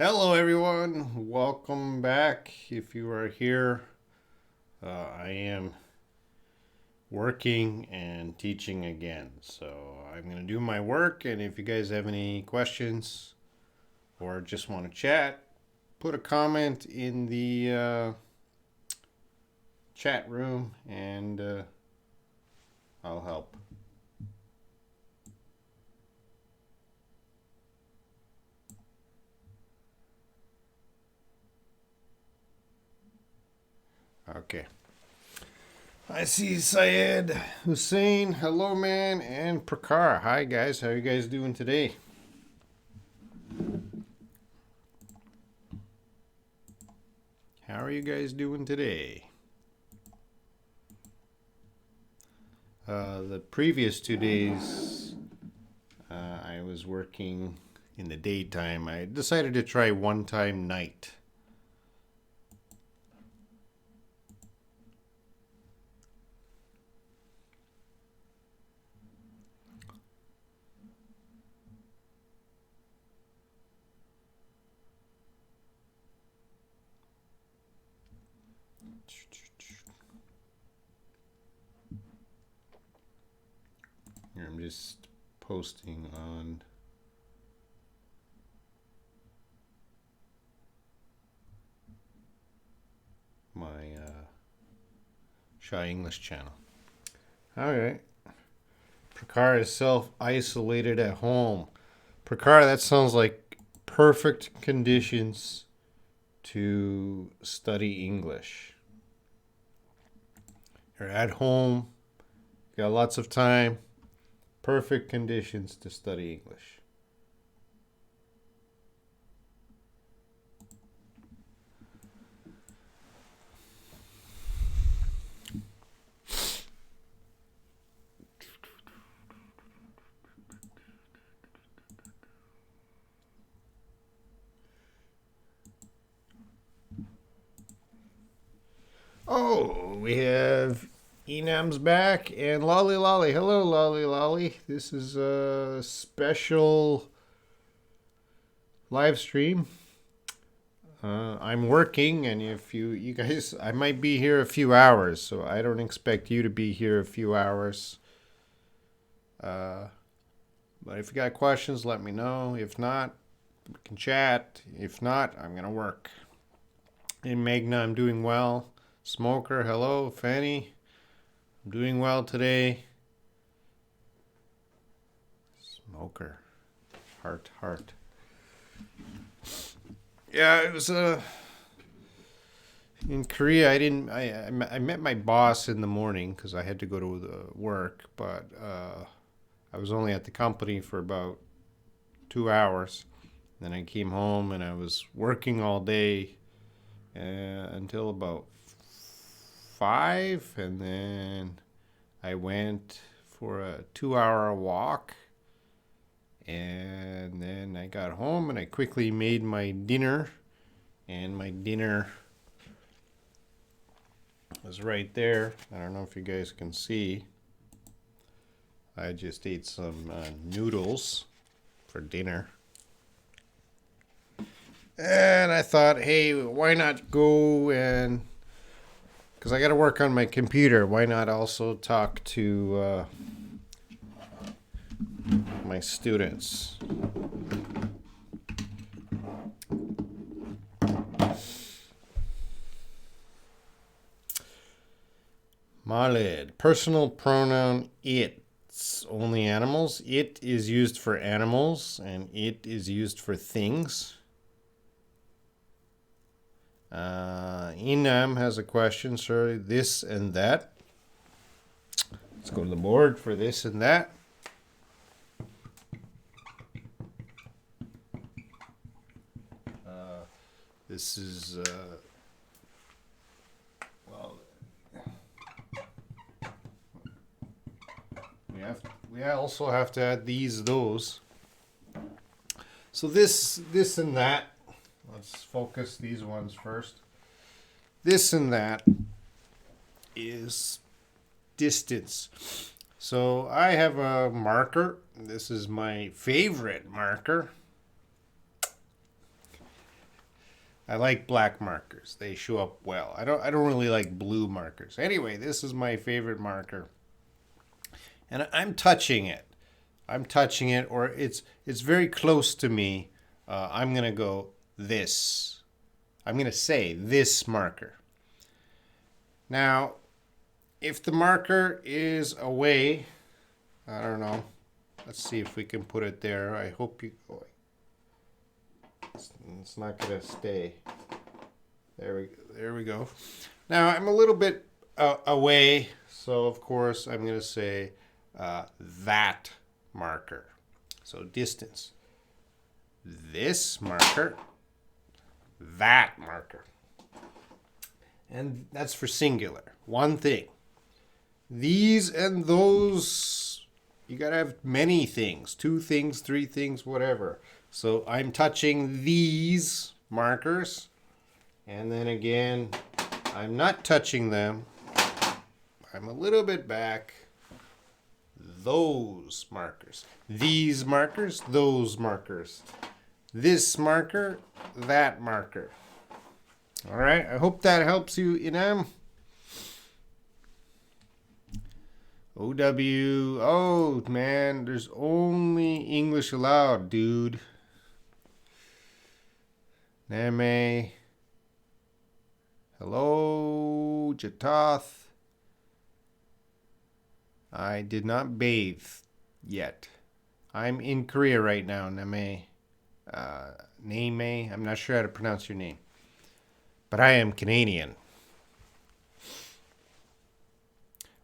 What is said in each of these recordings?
Hello, everyone. Welcome back. If you are here, I am working and teaching again. So I'm going to do my work. And if you guys have any questions or just want to chat, put a comment in the chat room and I'll help. Okay. I see Syed, Hussein, hello man, and Prakar. Hi guys, how are you guys doing today? How are you guys doing today? The previous 2 days, I was working in the daytime. I decided to try one time night. Here, I'm just posting on my Shy English channel. All right. Prakar is self-isolated at home. Prakar, that sounds like perfect conditions to study English. You're at home, you got lots of time, perfect conditions to study English. Oh, we have Enam's back and Lolly Lolly. Hello, Lolly Lolly. This is a special live stream. I'm working, and if you guys, I might be here a few hours, so I don't expect you to be here a few hours. But if you got questions, let me know. If not, we can chat. If not, I'm gonna work. In Magna, I'm doing well. Smoker, hello. Fanny, I'm doing well today. Smoker, heart. Yeah, it was in Korea. I met my boss in the morning because I had to go to the work, but I was only at the company for about 2 hours. Then I came home and I was working all day until about 5, and then I went for a 2-hour walk, and then I got home and I quickly made my dinner, and my dinner was right there. I don't know if you guys can see. I just ate some noodles for dinner. And I thought, hey, why not go and, because I got to work on my computer, why not also talk to my students? Maled, personal pronoun it's only animals. It is used for animals and it is used for things. Inam has a question, sir. This and that. Let's go to the board for this and that. This is, well, we also have to add these, those. So this and that. Let's focus these ones first. This and that is distance. So I have a marker. This is my favorite marker. I like black markers. They show up well. I don't really like blue markers. Anyway, this is my favorite marker. And I'm touching it. I'm touching it, or it's very close to me. I'm going to go this. I'm going to say this marker. Now, if the marker is away, I don't know. Let's see if we can put it there. I hope you... Oh, it's not going to stay. There we go. Now, I'm a little bit away, so of course I'm going to say that marker. So distance. This marker, that marker. And that's for singular. One thing. These and those, you got to have many things. 2 things, 3 things, whatever. So I'm touching these markers. And then again, I'm not touching them. I'm a little bit back. Those markers. These markers, those markers. This marker, that marker. All right, I hope that helps you, Inam. OW. Oh, man, there's only English allowed, dude. Name. Hello, Jatath. I did not bathe yet. I'm in Korea right now, Name. Name. I'm not sure how to pronounce your name. But I am Canadian.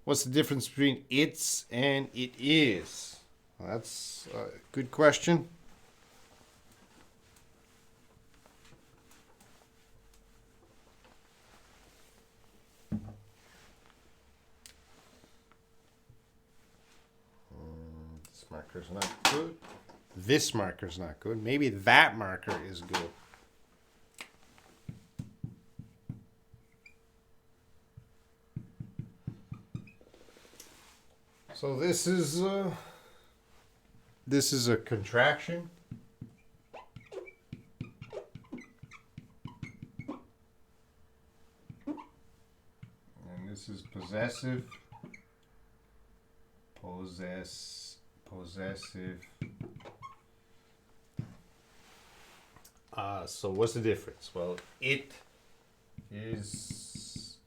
What's the difference between it's and it is? Well, that's a good question. This marker's not good. This marker's not good. Maybe that marker is good. So this is a contraction. And this is possessive. Possessive. So what's the difference? Well, it is...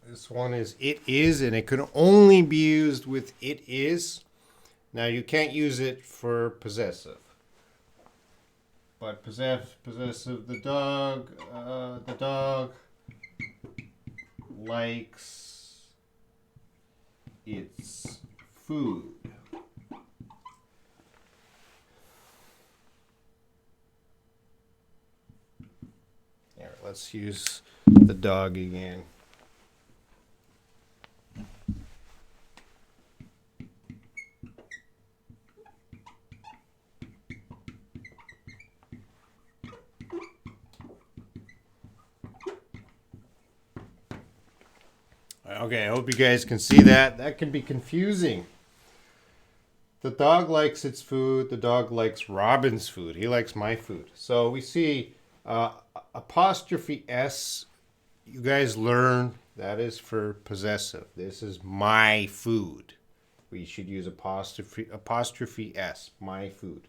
This one is it is, and it can only be used with it is. Now, you can't use it for possessive. But possessive, the dog likes its food. Here, let's use the dog again. Okay, I hope you guys can see that. That can be confusing. The dog likes its food. The dog likes Robin's food. He likes my food. So we see apostrophe S. You guys learn that is for possessive. This is my food. We should use apostrophe S, my food.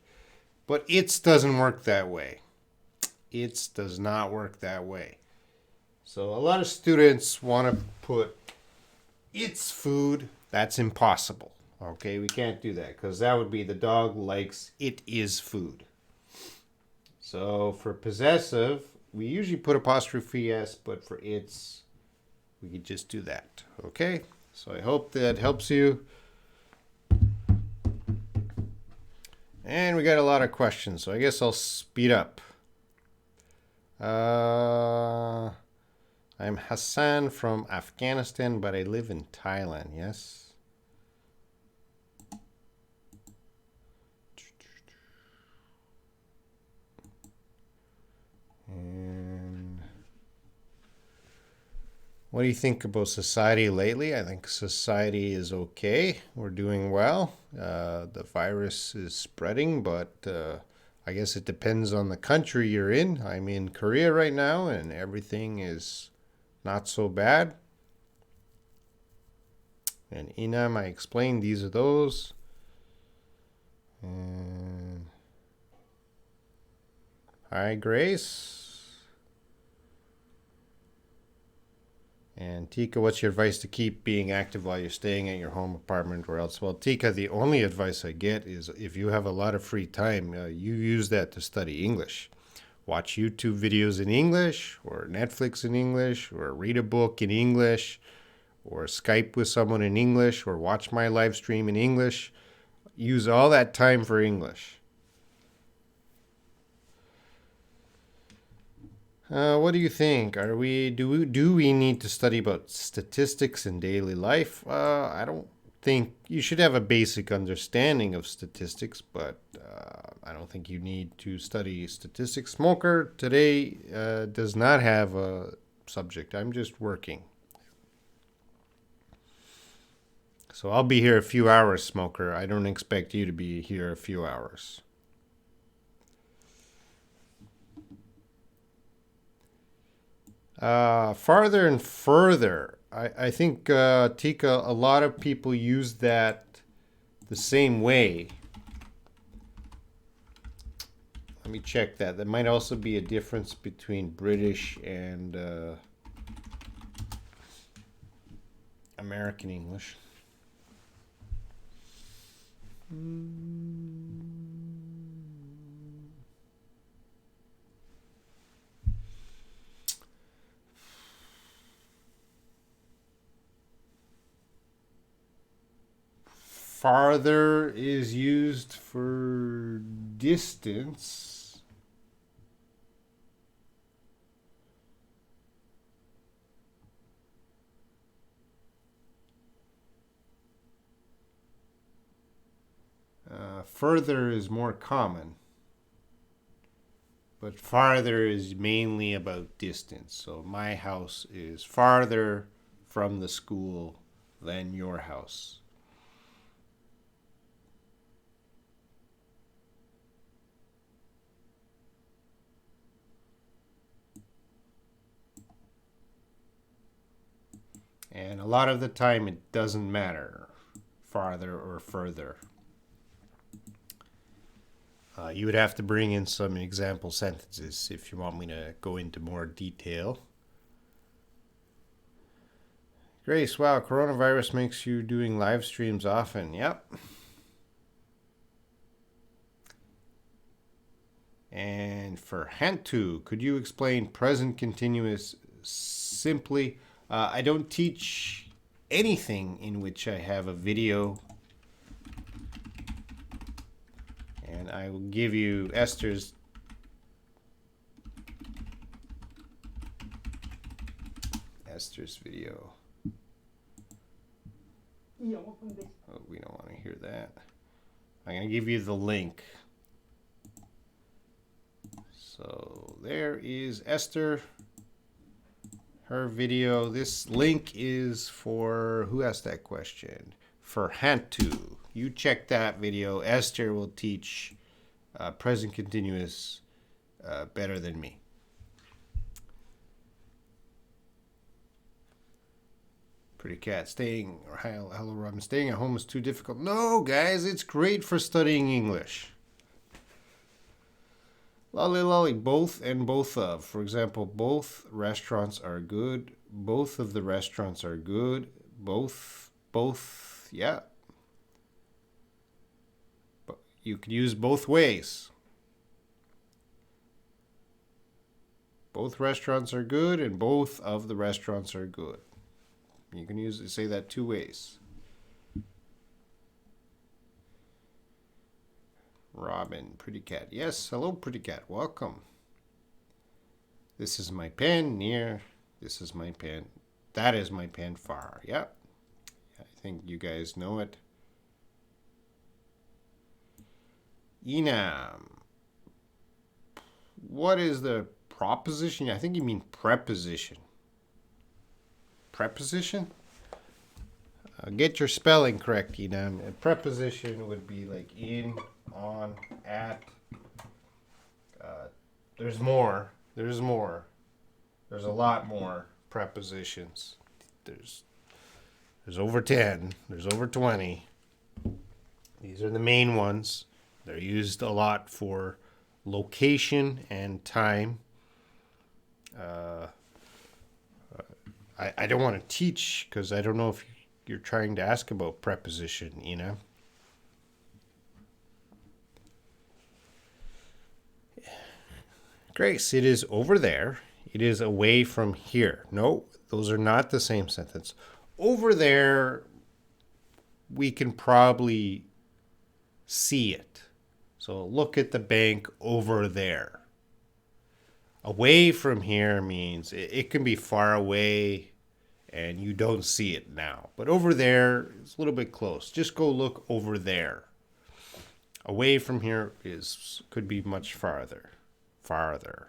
But its doesn't work that way. Its does not work that way. So a lot of students want to put its food. That's impossible. Okay, we can't do that because that would be the dog likes it is food. So for possessive, we usually put apostrophe S, but for its, we could just do that. Okay, so I hope that helps you. And we got a lot of questions, so I guess I'll speed up. I'm Hassan from Afghanistan, but I live in Thailand, yes? And what do you think about society lately? I think society is okay. We're doing well. The virus is spreading, but I guess it depends on the country you're in. I'm in Korea right now, and everything is not so bad. And Inam, I explained these are those. And hi, Grace. And Tika, what's your advice to keep being active while you're staying at your home apartment or else? Well, Tika, the only advice I get is if you have a lot of free time, you use that to study English. Watch YouTube videos in English, or Netflix in English, or read a book in English, or Skype with someone in English, or watch my live stream in English. Use all that time for English. What do you think? Do we need to study about statistics in daily life? I don't think you should have a basic understanding of statistics, but I don't think you need to study statistics. Smoker today does not have a subject. I'm just working. So I'll be here a few hours, Smoker. I don't expect you to be here a few hours. Farther and further. I think, Tika, a lot of people use that the same way. Let me check that. There might also be a difference between British and American English. Farther is used for distance. Further is more common, but farther is mainly about distance. So my house is farther from the school than your house. And a lot of the time it doesn't matter, farther or further. You would have to bring in some example sentences if you want me to go into more detail. Grace, wow, coronavirus makes you doing live streams often. Yep. And for Hantu, could you explain present continuous simply? I don't teach anything in which I have a video. And I will give you Esthers. Esthers video. Oh, we don't want to hear that. I'm going to give you the link. So there is Esther. Her video. This link is for, who asked that question? For Hantu. You check that video. Esther will teach present continuous better than me. Pretty cat, staying, or hello Robin, staying at home is too difficult. No, guys, it's great for studying English. Lolly lolly, both and both of. For example, both restaurants are good. Both of the restaurants are good. Both, yeah. But you could use both ways. Both restaurants are good and both of the restaurants are good. You can say that two ways. Robin, pretty cat. Yes, hello, pretty cat. Welcome. This is my pen near. This is my pen. That is my pen far. Yep. I think you guys know it. Enam. What is the proposition? I think you mean preposition. Preposition? Get your spelling correct, Enam. A preposition would be like in, on, at. There's more. There's more. There's a lot more prepositions. There's over 10. There's over 20. These are the main ones. They're used a lot for location and time. I don't want to teach because I don't know if you're trying to ask about preposition, you know? Grace, it is over there. It is away from here. No, those are not the same sentence. Over there, we can probably see it. So look at the bank over there. Away from here means it can be far away and you don't see it now. But over there, it's a little bit close. Just go look over there. Away from here could be much farther. Farther.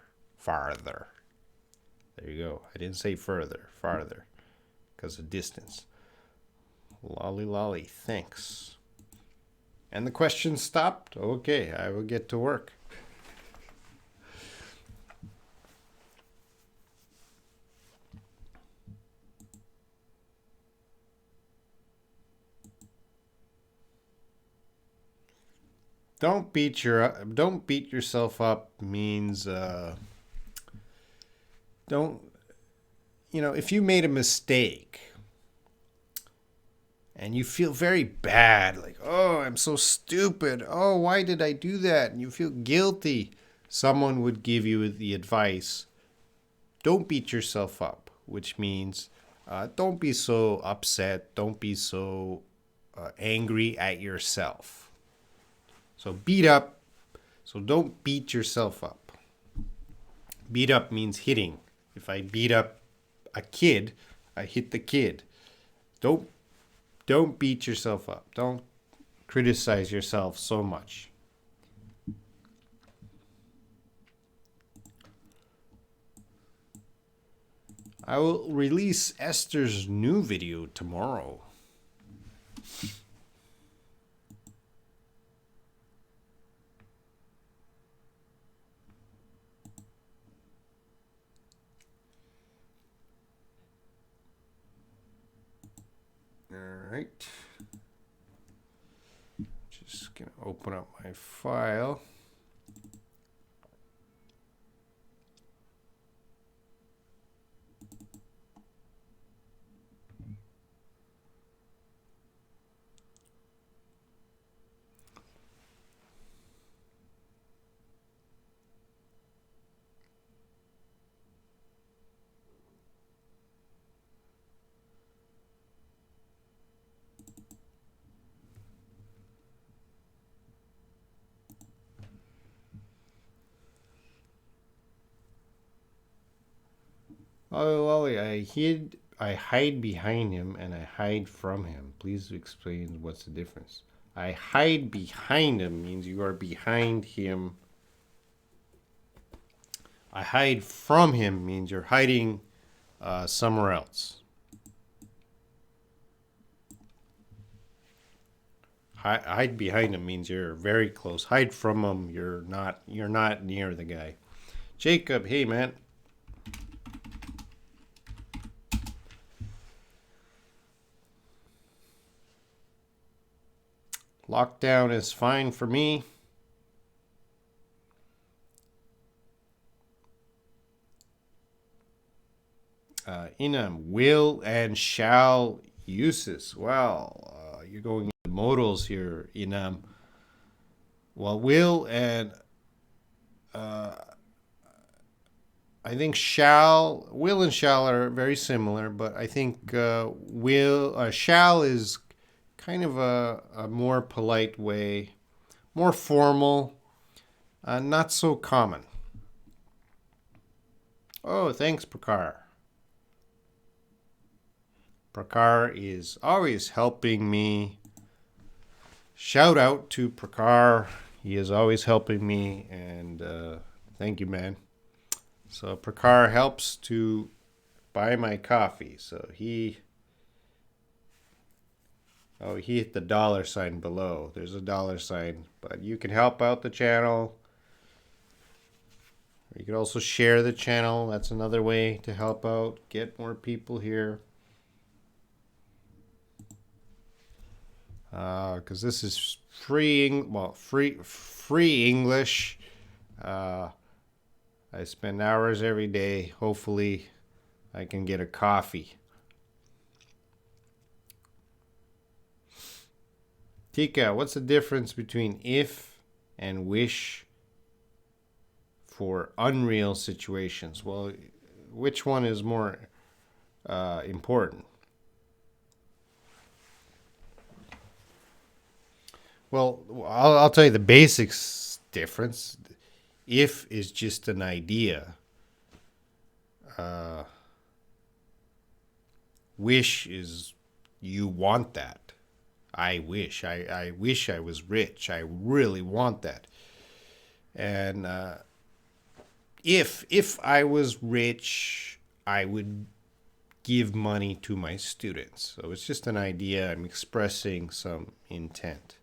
There you go. I didn't say further. Farther. Because of distance. Lolly lolly. Thanks. And the question stopped? Okay, I will get to work. Don't beat yourself up means don't, if you made a mistake and you feel very bad, like, oh, I'm so stupid. Oh, why did I do that? And you feel guilty. Someone would give you the advice, don't beat yourself up, which means don't be so upset. Don't be so angry at yourself. So beat up. So don't beat yourself up. Beat up means hitting. If I beat up a kid, I hit the kid. Don't beat yourself up. Don't criticize yourself so much. I will release Esther's new video tomorrow. All right. Just going to open up my file. Oh, Lolly, I hide behind him and I hide from him. Please explain what's the difference. I hide behind him means you are behind him. I hide from him means you're hiding somewhere else. Hide behind him means you're very close. Hide from him, you're not near the guy. Jacob, hey man. Lockdown is fine for me. Inam, will and shall uses. Well, you're going into modals here, Inam. Well, will and I think will and shall are very similar, but I think shall is kind of a more polite way, more formal, not so common. Oh, thanks, Prakar. Prakar is always helping me. Shout out to Prakar. He is always helping me, and thank you, man. So Prakar helps to buy my coffee. So he hit the $sign below. There's a $sign, but you can help out the channel. You could also share the channel. That's another way to help out, get more people here. Because this is free English. I spend hours every day. Hopefully, I can get a coffee. Tika, what's the difference between if and wish for unreal situations? Well, which one is more important? Well, I'll tell you the basics difference. If is just an idea. Wish is you want that. I wish. I wish I was rich. I really want that. And if I was rich, I would give money to my students. So it's just an idea. I'm expressing some intent.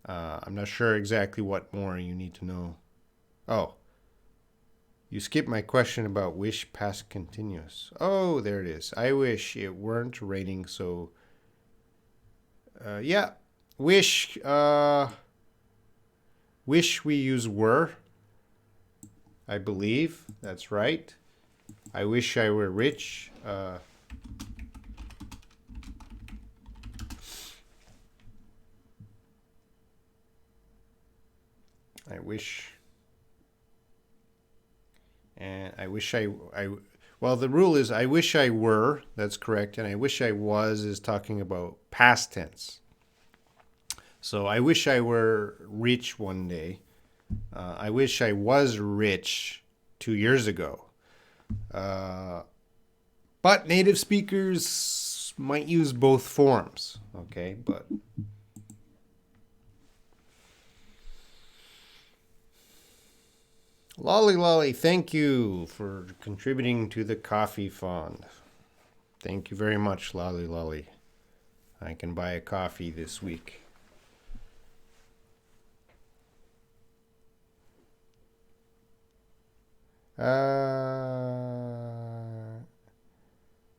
I'm not sure exactly what more you need to know. Oh, you skipped my question about wish past continuous. Oh, there it is. I wish it weren't raining so... yeah, wish... wish we use were. I believe that's right. I wish I were rich. I wish, and I wish well, the rule is I wish I were, that's correct, and I wish I was is talking about past tense. So I wish I were rich one day. I wish I was rich 2 years ago. But native speakers might use both forms, okay, but... Lolly, thank you for contributing to the coffee fund. Thank you very much, Lolly. I can buy a coffee this week.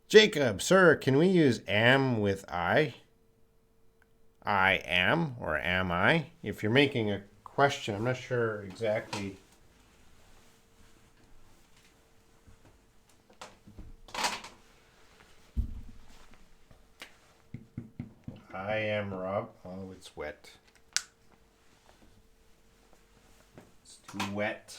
Jacob, sir, can we use am with I? I am or am I? If you're making a question, I'm not sure exactly... I am Rob. Oh, it's wet. It's too wet.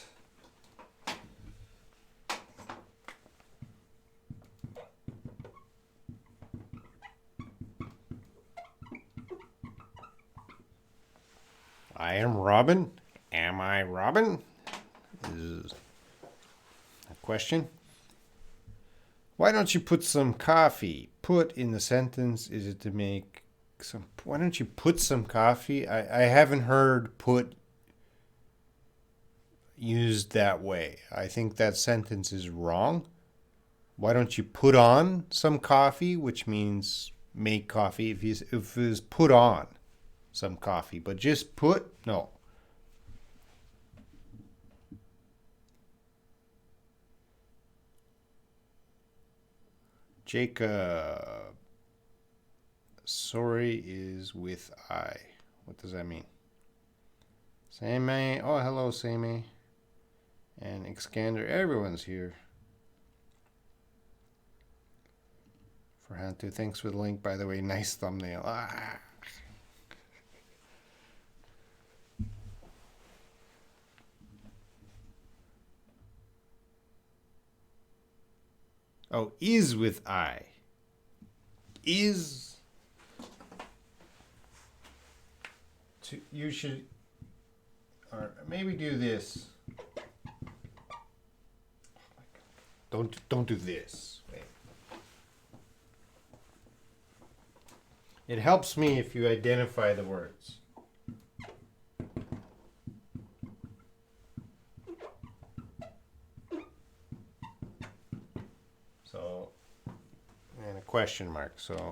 I am Robin. Am I Robin? Is a question. Why don't you put some coffee? Put in the sentence, is it to make some... Why don't you put some coffee? I haven't heard put used that way. I think that sentence is wrong. Why don't you put on some coffee, which means make coffee. If it was put on some coffee, but just put, no. Jacob, sorry is with I. What does that mean? Sammy, oh hello Sammy. And Excander, everyone's here. For Hantu, thanks for the link, by the way. Nice thumbnail. Ah. Oh, is with I. Is. You should. Or maybe do this. Don't do this. Wait. It helps me if you identify the words. So, and a question mark. So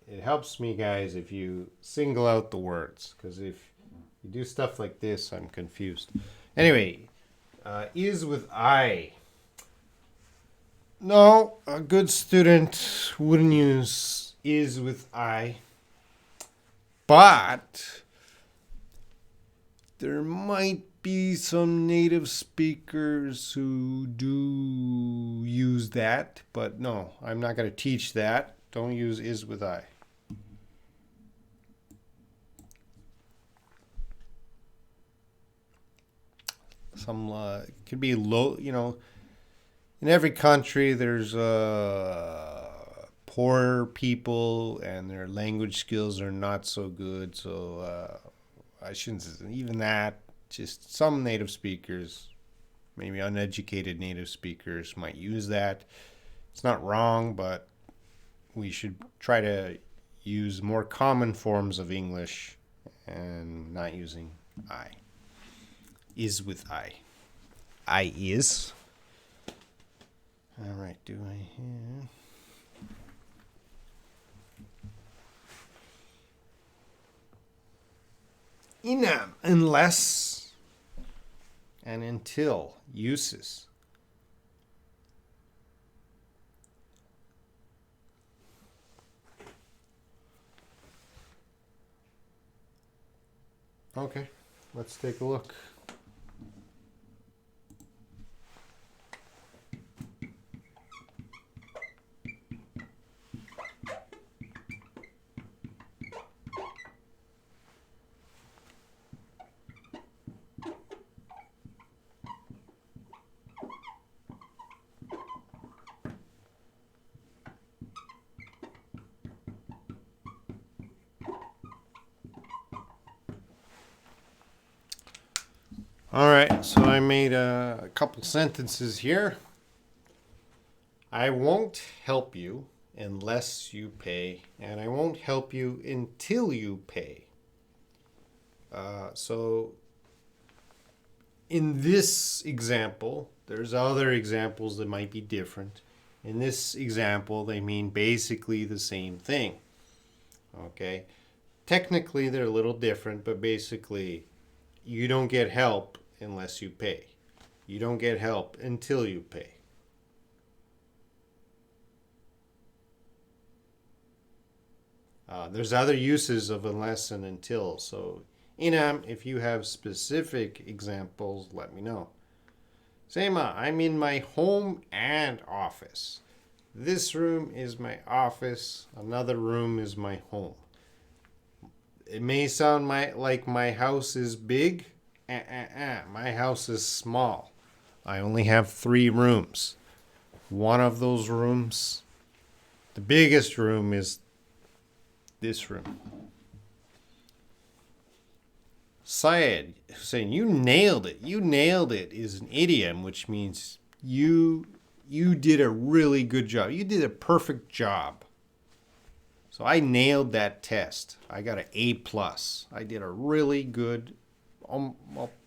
it helps me, guys, if you single out the words, because if you do stuff like this, I'm confused. Anyway, Is with I. No, a good student wouldn't use is with I. But there might be some native speakers who do use that. But no, I'm not going to teach that. Don't use is with I. Some could be low, in every country there's poor people and their language skills are not so good. So I shouldn't say even that. Just some native speakers, maybe uneducated native speakers, might use that. It's not wrong, but we should try to use more common forms of English and not using I. Is with I. I is. All right, do I have... Inam, unless and until uses. Okay, let's take a look. All right, so I made a couple sentences here. I won't help you unless you pay, and I won't help you until you pay. So in this example, there's other examples that might be different. In this example, they mean basically the same thing. Okay, technically they're a little different, but basically you don't get help unless you pay. You don't get help until you pay. There's other uses of unless and until. So, Inam, if you have specific examples, let me know. Sema, I'm in my home and office. This room is my office. Another room is my home. It may sound like my house is big. My house is small. I only have 3 rooms. One of those rooms, the biggest room, is this room. Syed saying, you nailed it. You nailed it is an idiom, which means you did a really good job. You did a perfect job. So I nailed that test. I got an A+. I did a really good,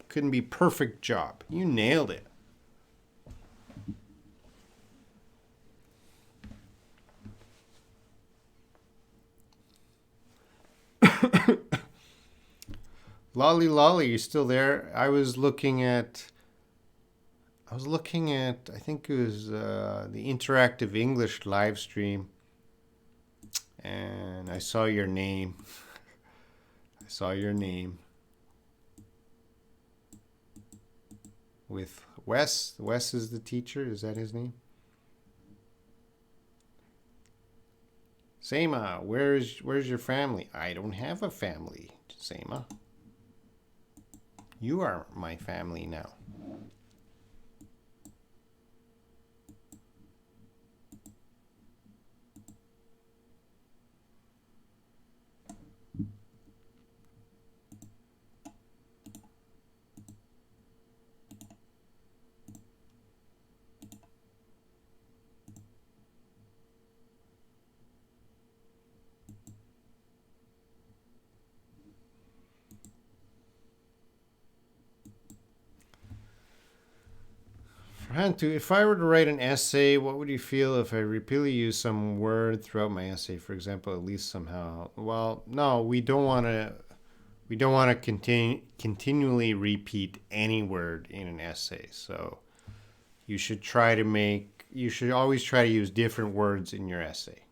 couldn't be perfect job. You nailed it. Lolly, you still there? I was looking at, I think it was the Interactive English live stream, and I saw your name. With Wes. Wes is the teacher. Is that his name? Sema, where's your family? I don't have a family, Sema. You are my family now. Hantu, if I were to write an essay, what would you feel if I repeatedly use some word throughout my essay? For example, at least somehow. Well, no, we don't want to. we don't want to continually repeat any word in an essay. So you should always try to use different words in your essay.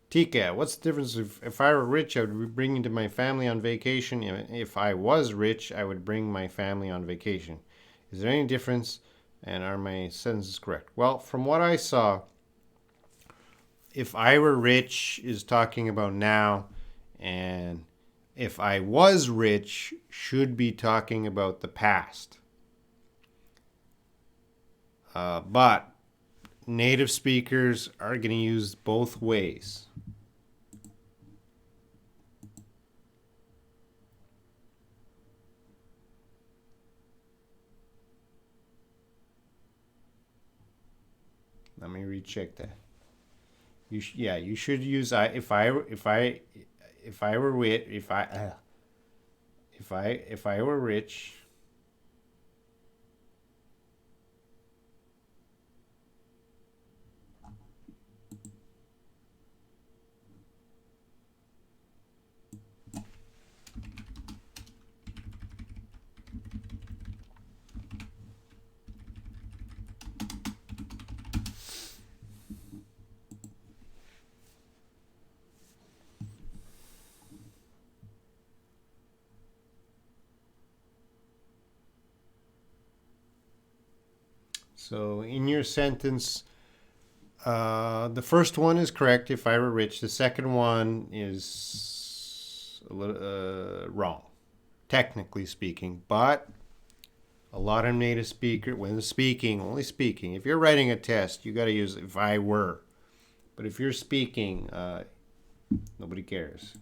Tika, what's the difference? If I were rich, I would be bringing to my family on vacation. If I was rich, I would bring my family on vacation. Is there any difference? And are my sentences correct? Well, from what I saw, if I were rich is talking about now, and if I was rich should be talking about the past. But native speakers are going to use both ways. Let me recheck that. You should use if I were rich. So in your sentence, the first one is correct. If I were rich, the second one is a little wrong, technically speaking. But a lot of native speakers, when speaking, only speaking. If you're writing a test, you got to use if I were. But if you're speaking, nobody cares.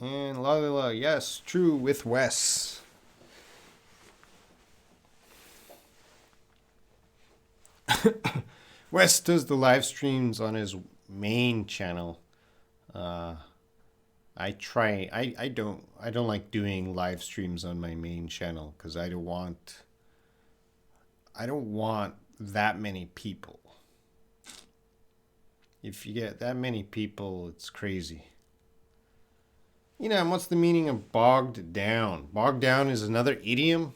And la la la, yes, true with Wes. Wes does the live streams on his main channel. I don't like doing live streams on my main channel because I don't want that many people. If you get that many people, it's crazy. You know, and what's the meaning of bogged down? Bogged down is another idiom.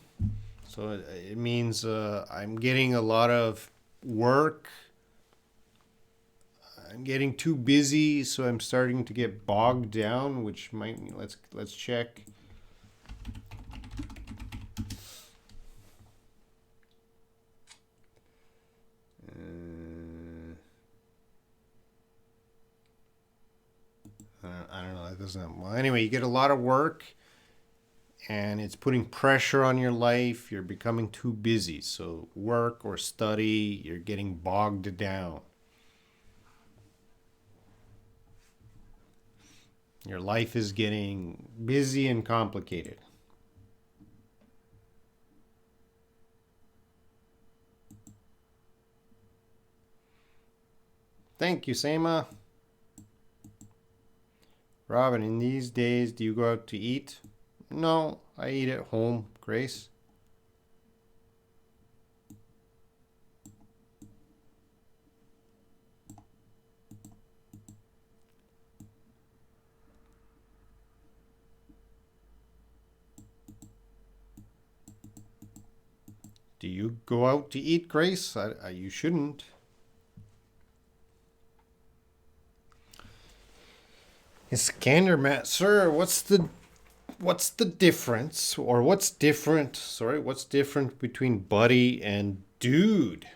So it means I'm getting a lot of work. I'm getting too busy, so I'm starting to get bogged down, which might mean let's check. I don't know. That doesn't. Well, anyway, you get a lot of work, and it's putting pressure on your life. You're becoming too busy. So work or study, you're getting bogged down. Your life is getting busy and complicated. Thank you, Seema. Robin, in these days, do you go out to eat? No, I eat at home, Grace. Do you go out to eat, Grace? You shouldn't. Iskander, Matt, sir, what's the difference, or what's different between buddy and dude?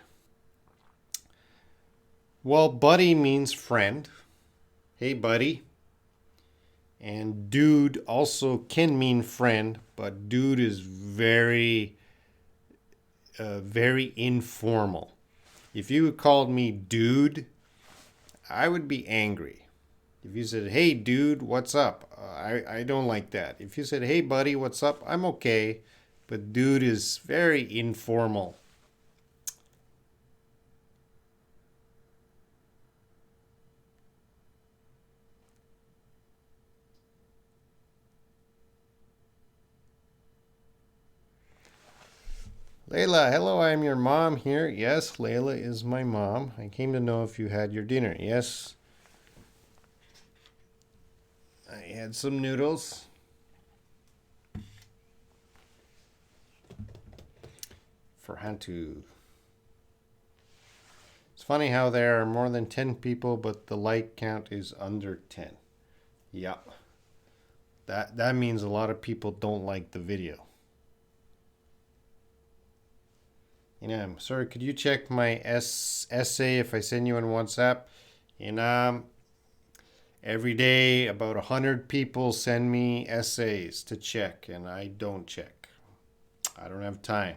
Well, buddy means friend. Hey, buddy. And dude also can mean friend, but dude is very informal. If you called me dude, I would be angry. If you said, hey, dude, what's up? I don't like that. If you said, hey, buddy, what's up? I'm okay. But dude is very informal. Layla, hello, I'm your mom here. Yes, Layla is my mom. I came to know if you had your dinner. Yes, I had some noodles. For Hantu. It's funny how there are more than 10 people, but the like count is under 10. Yeah. That means a lot of people don't like the video. You know, sorry, could you check my essay if I send you on WhatsApp? You know, every day about 100 people send me essays to check, and I don't check. I don't have time.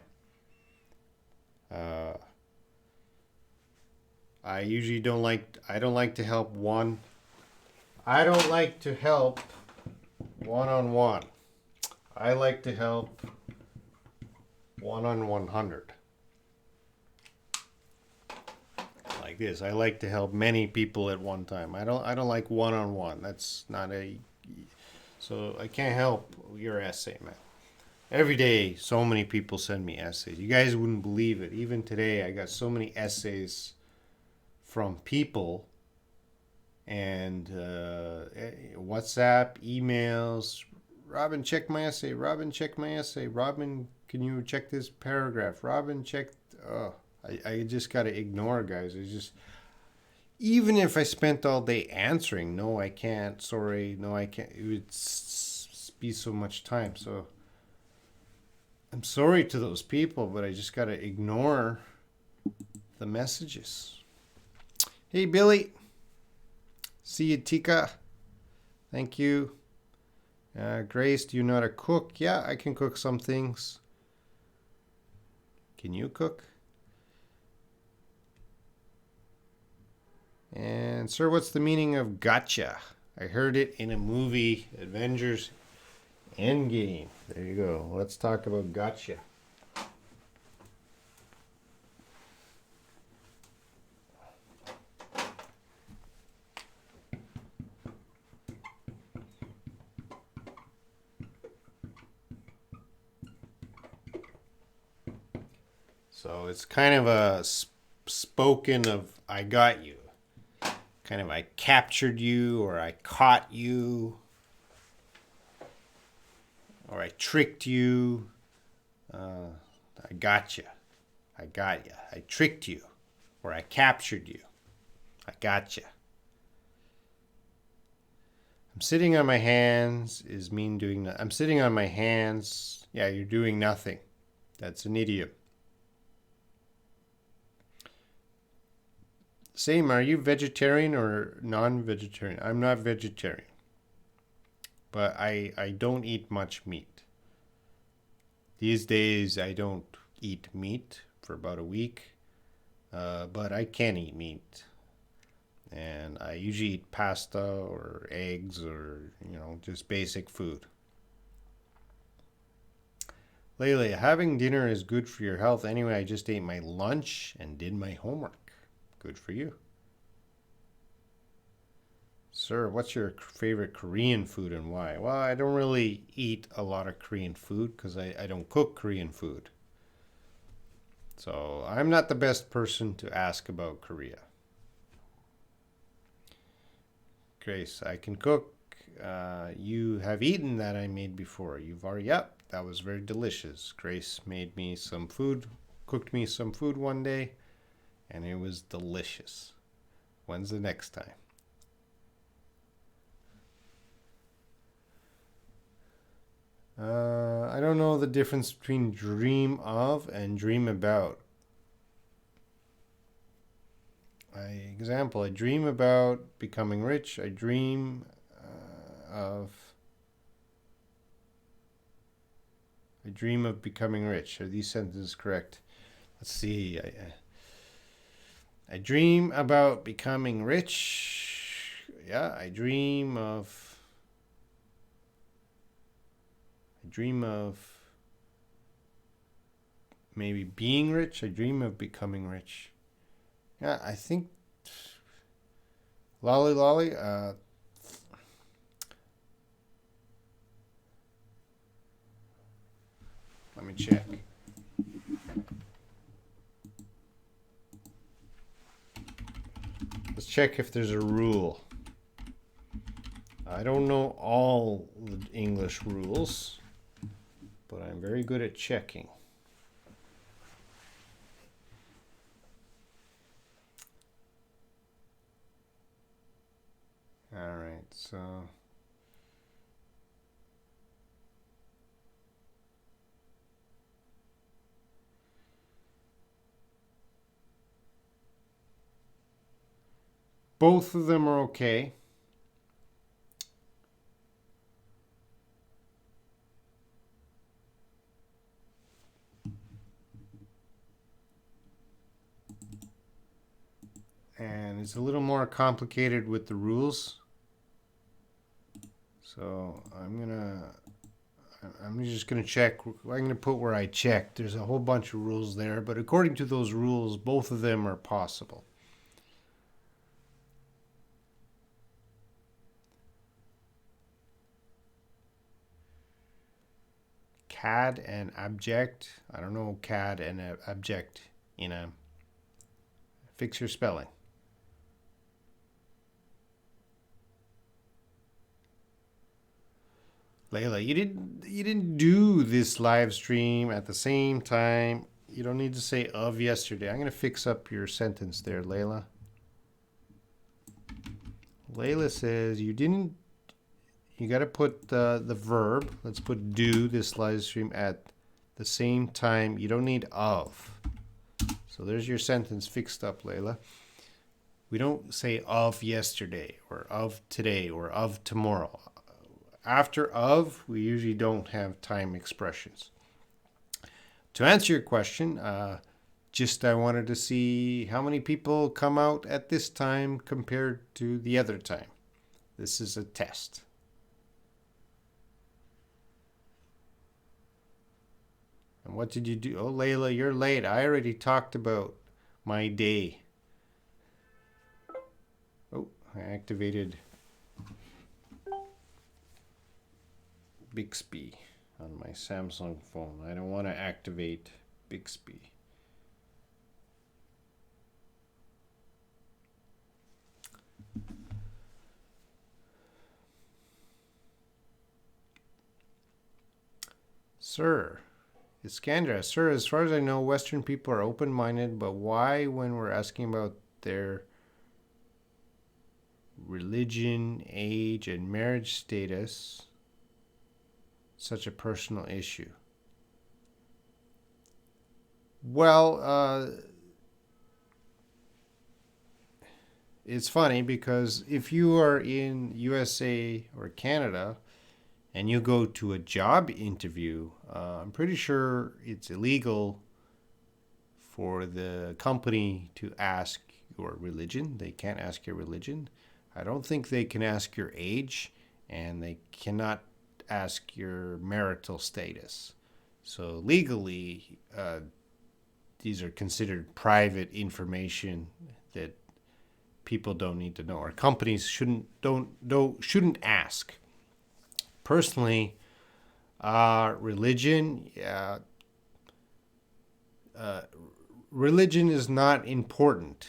Uh, I usually don't like. I don't like to help one. I don't like to help one-on-one. I like to help one-on-100. Like this. I like to help many people at one time. I don't like one-on-one. That's not a. So I can't help your essay, man. Every day, so many people send me essays. You guys wouldn't believe it. Even today, I got so many essays from people and WhatsApp, emails. Robin, check my essay. Robin, check my essay. Robin, can you check this paragraph? Robin, check. Oh, I just gotta ignore, guys. It's just even if I spent all day answering, no, I can't. Sorry, no, I can't. It would be so much time. So I'm sorry to those people, but I just gotta ignore the messages. Hey, Billy. See you, Tika. Thank you. Grace, do you know how to cook? Yeah, I can cook some things. Can you cook? And, sir, what's the meaning of gotcha? I heard it in a movie, Avengers Endgame. There you go. Let's talk about gotcha. So it's kind of a spoken of I got you. Kind of I captured you or I caught you or I tricked you. I got you. I got you. I tricked you or I captured you. I got you. I'm sitting on my hands is mean doing nothing. I'm sitting on my hands. Yeah, you're doing nothing. That's an idiom. Same, are you vegetarian or non-vegetarian? I'm not vegetarian. But I don't eat much meat. These days I don't eat meat for about a week. But I can eat meat. And I usually eat pasta or eggs or, just basic food. Lele, having dinner is good for your health. Anyway, I just ate my lunch and did my homework. Good for you. Sir, what's your favorite Korean food and why? Well, I don't really eat a lot of Korean food because I don't cook Korean food. So I'm not the best person to ask about Korea. Grace, I can cook. You have eaten that I made before. You've already, yep, that was very delicious. Grace made me some food, cooked me some food one day, and it was delicious. When's the next time? I don't know the difference between dream of and dream about. Example, I dream about becoming rich. I dream of becoming rich. Are these sentences correct? Let's see. I dream about becoming rich. Yeah, I dream of maybe being rich. I dream of becoming rich. Yeah, I think lolly. Let me check. check if there's a rule. I don't know all the English rules, but I'm very good at checking. All right, so both of them are okay. And it's a little more complicated with the rules. So I'm just gonna check. I'm gonna put where I checked. There's a whole bunch of rules there, but according to those rules, both of them are possible. Cad and abject. I don't know cad and abject in a. Fix your spelling. Layla, you didn't do this live stream at the same time. You don't need to say of yesterday. I'm going to fix up your sentence there, Layla. Layla says you didn't. You got to put the verb. Let's put do this live stream at the same time. You don't need of. So there's your sentence fixed up, Layla. We don't say of yesterday or of today or of tomorrow. After of, we usually don't have time expressions. To answer your question, I wanted to see how many people come out at this time compared to the other time. This is a test. And what did you do? Oh, Layla, you're late. I already talked about my day. Oh, I activated Bixby on my Samsung phone. I don't want to activate Bixby. Sir, Iskandra, sir, as far as I know, Western people are open-minded, but why, when we're asking about their religion, age, and marriage status, such a personal issue? Well, it's funny because if you are in USA or Canada and you go to a job interview, I'm pretty sure it's illegal for the company to ask your religion. They can't ask your religion. I don't think they can ask your age, and they cannot ask your marital status. So legally, these are considered private information that people don't need to know, or companies shouldn't ask. Personally, religion is not important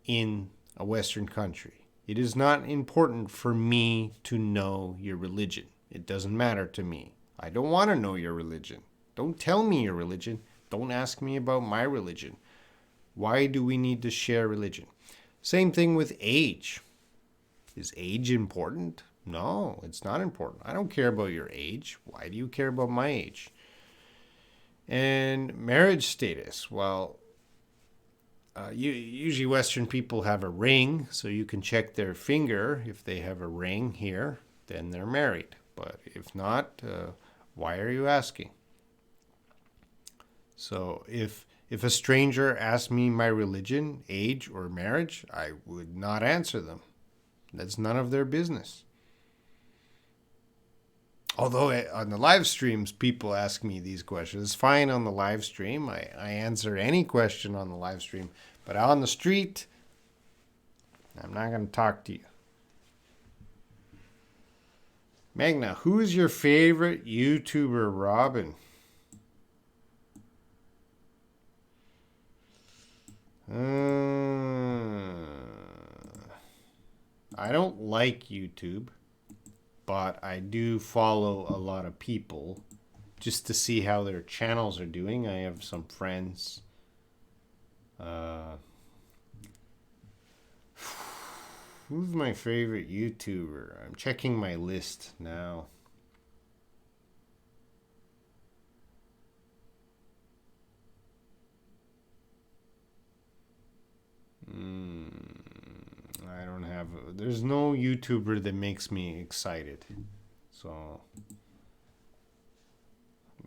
in a Western country. It is not important for me to know your religion. It doesn't matter to me. I don't want to know your religion. Don't tell me your religion. Don't ask me about my religion. Why do we need to share religion? Same thing with age. Is age important? No, it's not important. I don't care about your age. Why do you care about my age? And marriage status. Well, usually Western people have a ring, so you can check their finger. If they have a ring here, then they're married. But if not, why are you asking? So if a stranger asked me my religion, age, or marriage, I would not answer them. That's none of their business. Although on the live streams, people ask me these questions. It's fine on the live stream. I answer any question on the live stream. But on the street, I'm not going to talk to you. Magna, who is your favorite YouTuber, Robin? I don't like YouTube, but I do follow a lot of people just to see how their channels are doing. I have some friends. Who's my favorite YouTuber? I'm checking my list now. I don't have. There's no YouTuber that makes me excited. So,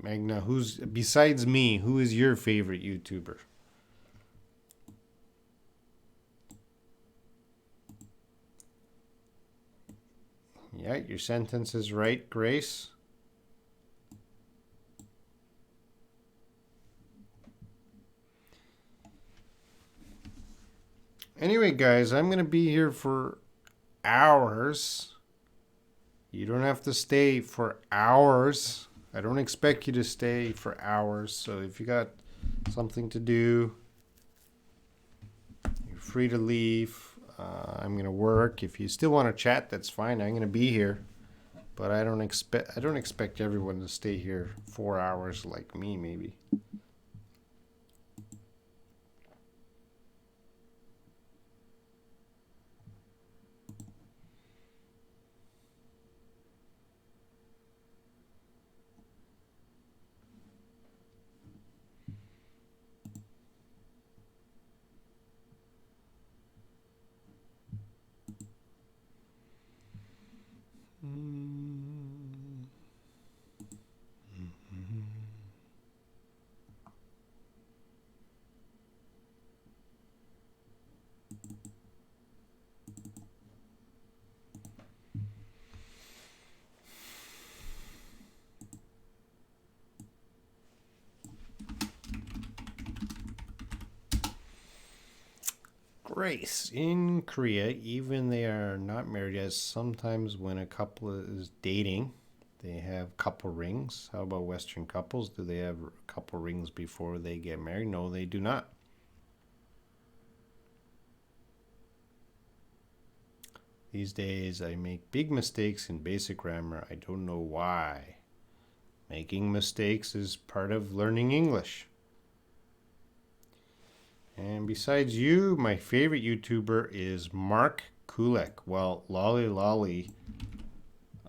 Magna, who's besides me? Who is your favorite YouTuber? Yeah, your sentence is right, Grace. Anyway, guys, I'm going to be here for hours. You don't have to stay for hours. I don't expect you to stay for hours. So if you got something to do, you're free to leave. I'm going to work. If you still want to chat, that's fine. I'm going to be here. But I don't expect everyone to stay here 4 hours like me, maybe. Grace, in Korea, even they are not married, as sometimes when a couple is dating, they have couple rings. How about Western couples? Do they have couple rings before they get married? No, they do not. These days, I make big mistakes in basic grammar. I don't know why. Making mistakes is part of learning English. And besides you, my favorite YouTuber is Mark Kulik. Well, Lolly Lolly,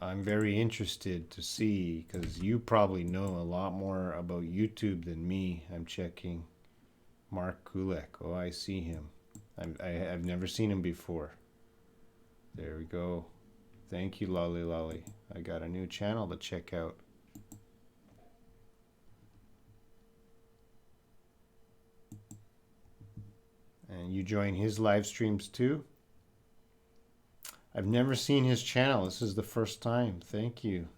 I'm very interested to see because you probably know a lot more about YouTube than me. I'm checking Mark Kulik. Oh, I see him. I've never seen him before. There we go. Thank you, Lolly Lolly. I got a new channel to check out. And you join his live streams too? I've never seen his channel. This is the first time. Thank you.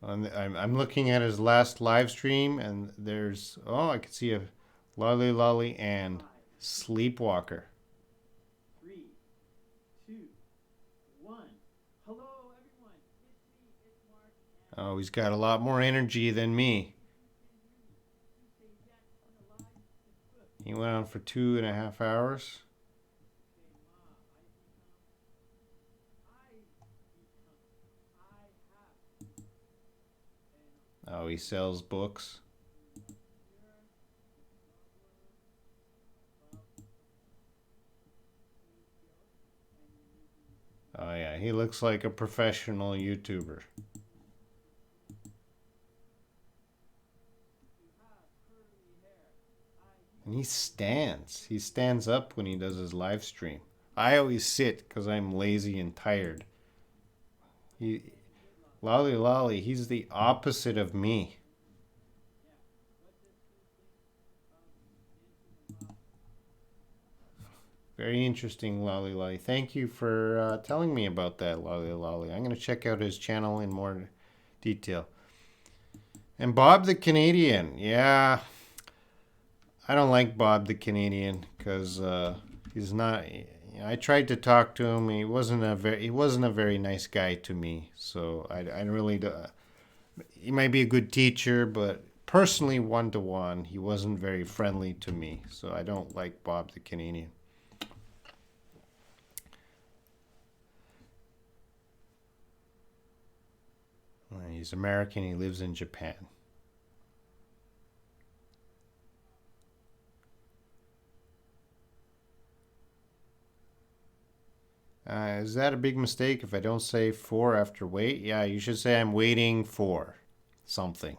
I'm looking at his last live stream, and there's, oh, I can see a Lolly Lolly and Sleepwalker. 3, 2, 1. Hello, everyone. It's me, it's Mark. Oh, he's got a lot more energy than me. He went on for 2.5 hours. Oh, he sells books. Oh yeah, he looks like a professional YouTuber. And he stands. He stands up when he does his live stream. I always sit because I'm lazy and tired. Lolly Lolly, he's the opposite of me. Very interesting, Lolly Lolly. Thank you for telling me about that, Lolly Lolly. I'm going to check out his channel in more detail. And Bob the Canadian. Yeah, I don't like Bob the Canadian because he's not. I tried to talk to him. He wasn't a very nice guy to me. So I really. He might be a good teacher, but personally one-to-one, he wasn't very friendly to me. So I don't like Bob the Canadian. He's American. He lives in Japan. Is that a big mistake if I don't say for after wait? Yeah, you should say I'm waiting for something.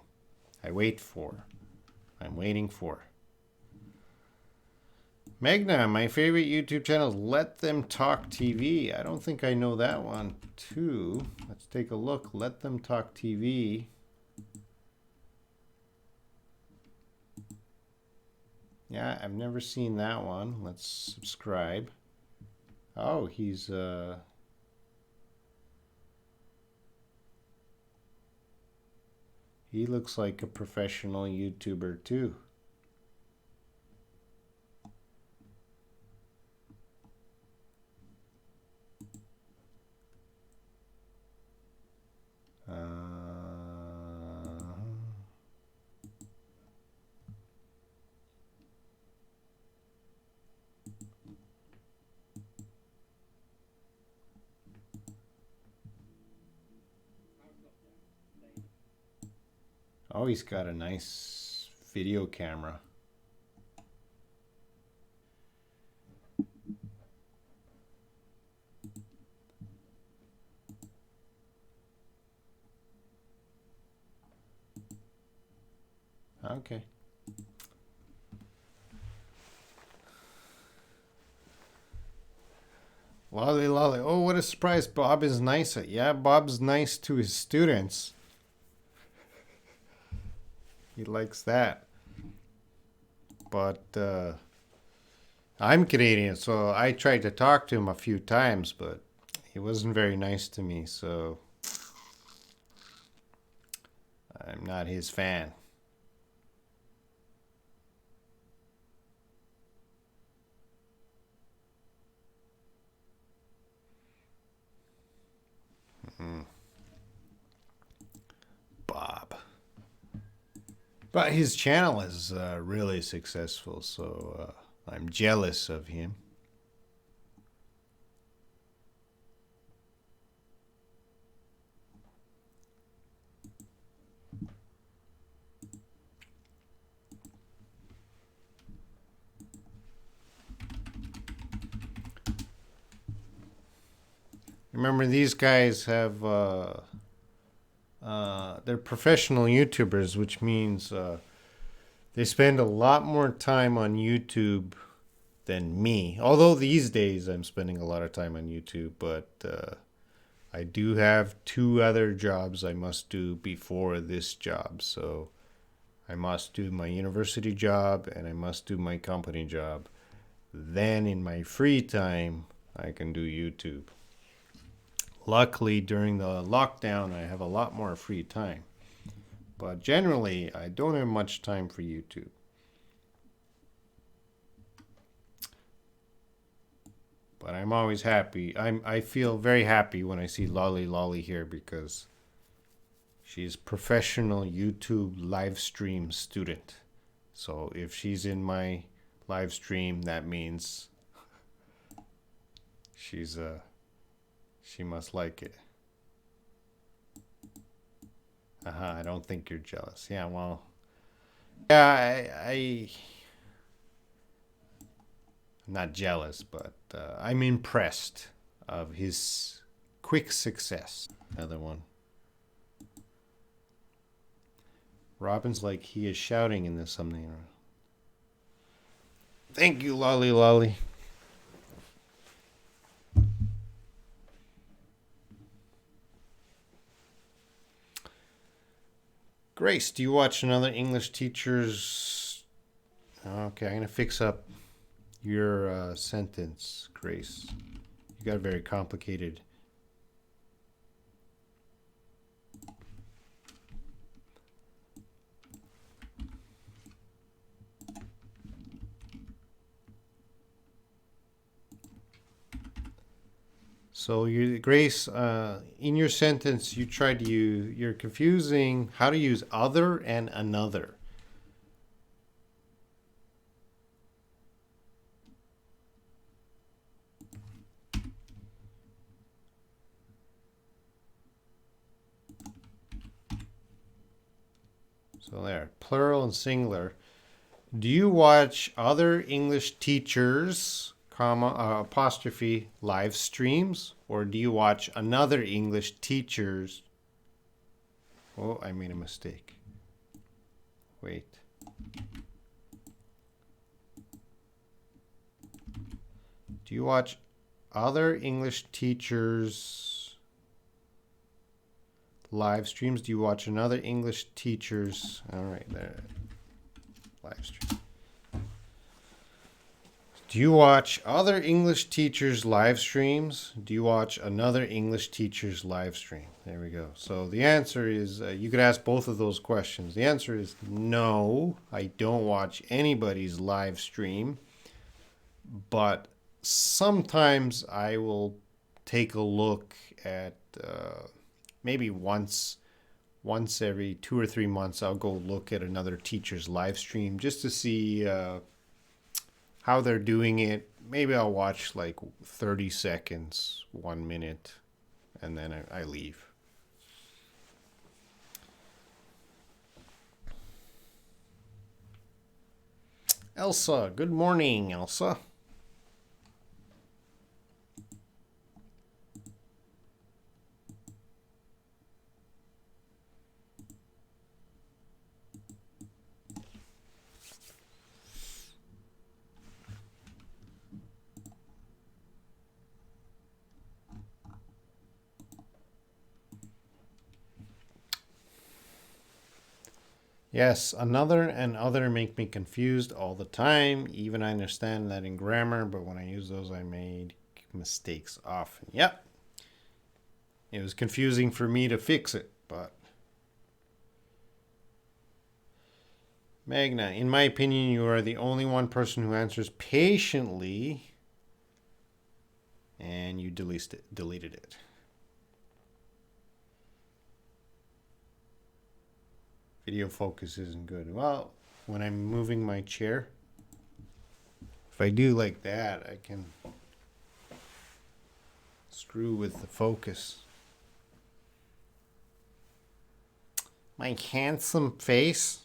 I wait for. I'm waiting for. Magna, my favorite YouTube channel is Let Them Talk TV. I don't think I know that one too. Let's take a look. Let Them Talk TV. Yeah, I've never seen that one. Let's subscribe. Oh, he's he looks like a professional YouTuber too. Oh, he's got a nice video camera. Okay. Lolly lolly. Oh, what a surprise. Bob is nice. Yeah, Bob's nice to his students. He likes that. But I'm Canadian, so I tried to talk to him a few times, but he wasn't very nice to me, so I'm not his fan. Bob. But his channel is really successful, so I'm jealous of him. Remember, these guys have they're professional YouTubers, which means they spend a lot more time on YouTube than me. Although these days I'm spending a lot of time on YouTube, but I do have 2 other jobs I must do before this job. So I must do my university job and I must do my company job. Then in my free time, I can do YouTube. Luckily, during the lockdown, I have a lot more free time. But generally, I don't have much time for YouTube. But I'm always happy. I feel very happy when I see Lolly Lolly here because she's professional YouTube live stream student. So if she's in my live stream, that means she's she must like it. I don't think you're jealous. Yeah, well, yeah, I'm not jealous, but I'm impressed of his quick success. Another one. Robin's like he is shouting in this thumbnail. Thank you, Lolly Lolly. Grace, do you watch another English teacher's? Okay, I'm going to fix up your sentence, Grace. You got very complicated. So, Grace, in your sentence, you're confusing how to use other and another. So there, plural and singular. Do you watch other English teachers, comma, apostrophe, live streams? Or do you watch another English teacher's... Oh, I made a mistake. Wait. Do you watch other English teachers' live streams? Do you watch another English teacher's... All right, there. Live stream. Do you watch other English teachers' live streams? Do you watch another English teacher's live stream? There we go. So the answer is, you could ask both of those questions. The answer is no, I don't watch anybody's live stream. But sometimes I will take a look at, maybe once every 2 or 3 months, I'll go look at another teacher's live stream just to see how they're doing it. Maybe I'll watch like 30 seconds, 1 minute, and then I leave. Elsa, good morning, Elsa. Yes, another and other make me confused all the time. Even I understand that in grammar, but when I use those, I made mistakes often. Yep. It was confusing for me to fix it, but... Magna, in my opinion, you are the only one person who answers patiently, and you deleted it. Video focus isn't good. Well, when I'm moving my chair, if I do like that, I can screw with the focus. My handsome face.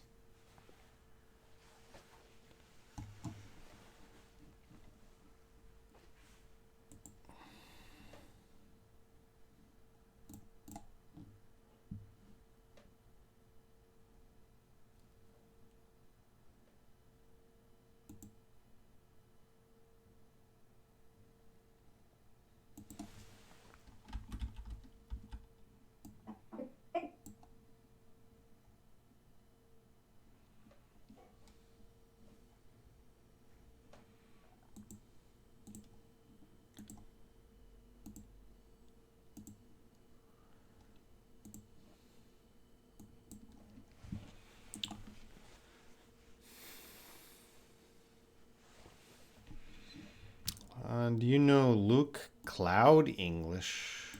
Do you know Luke Cloud English?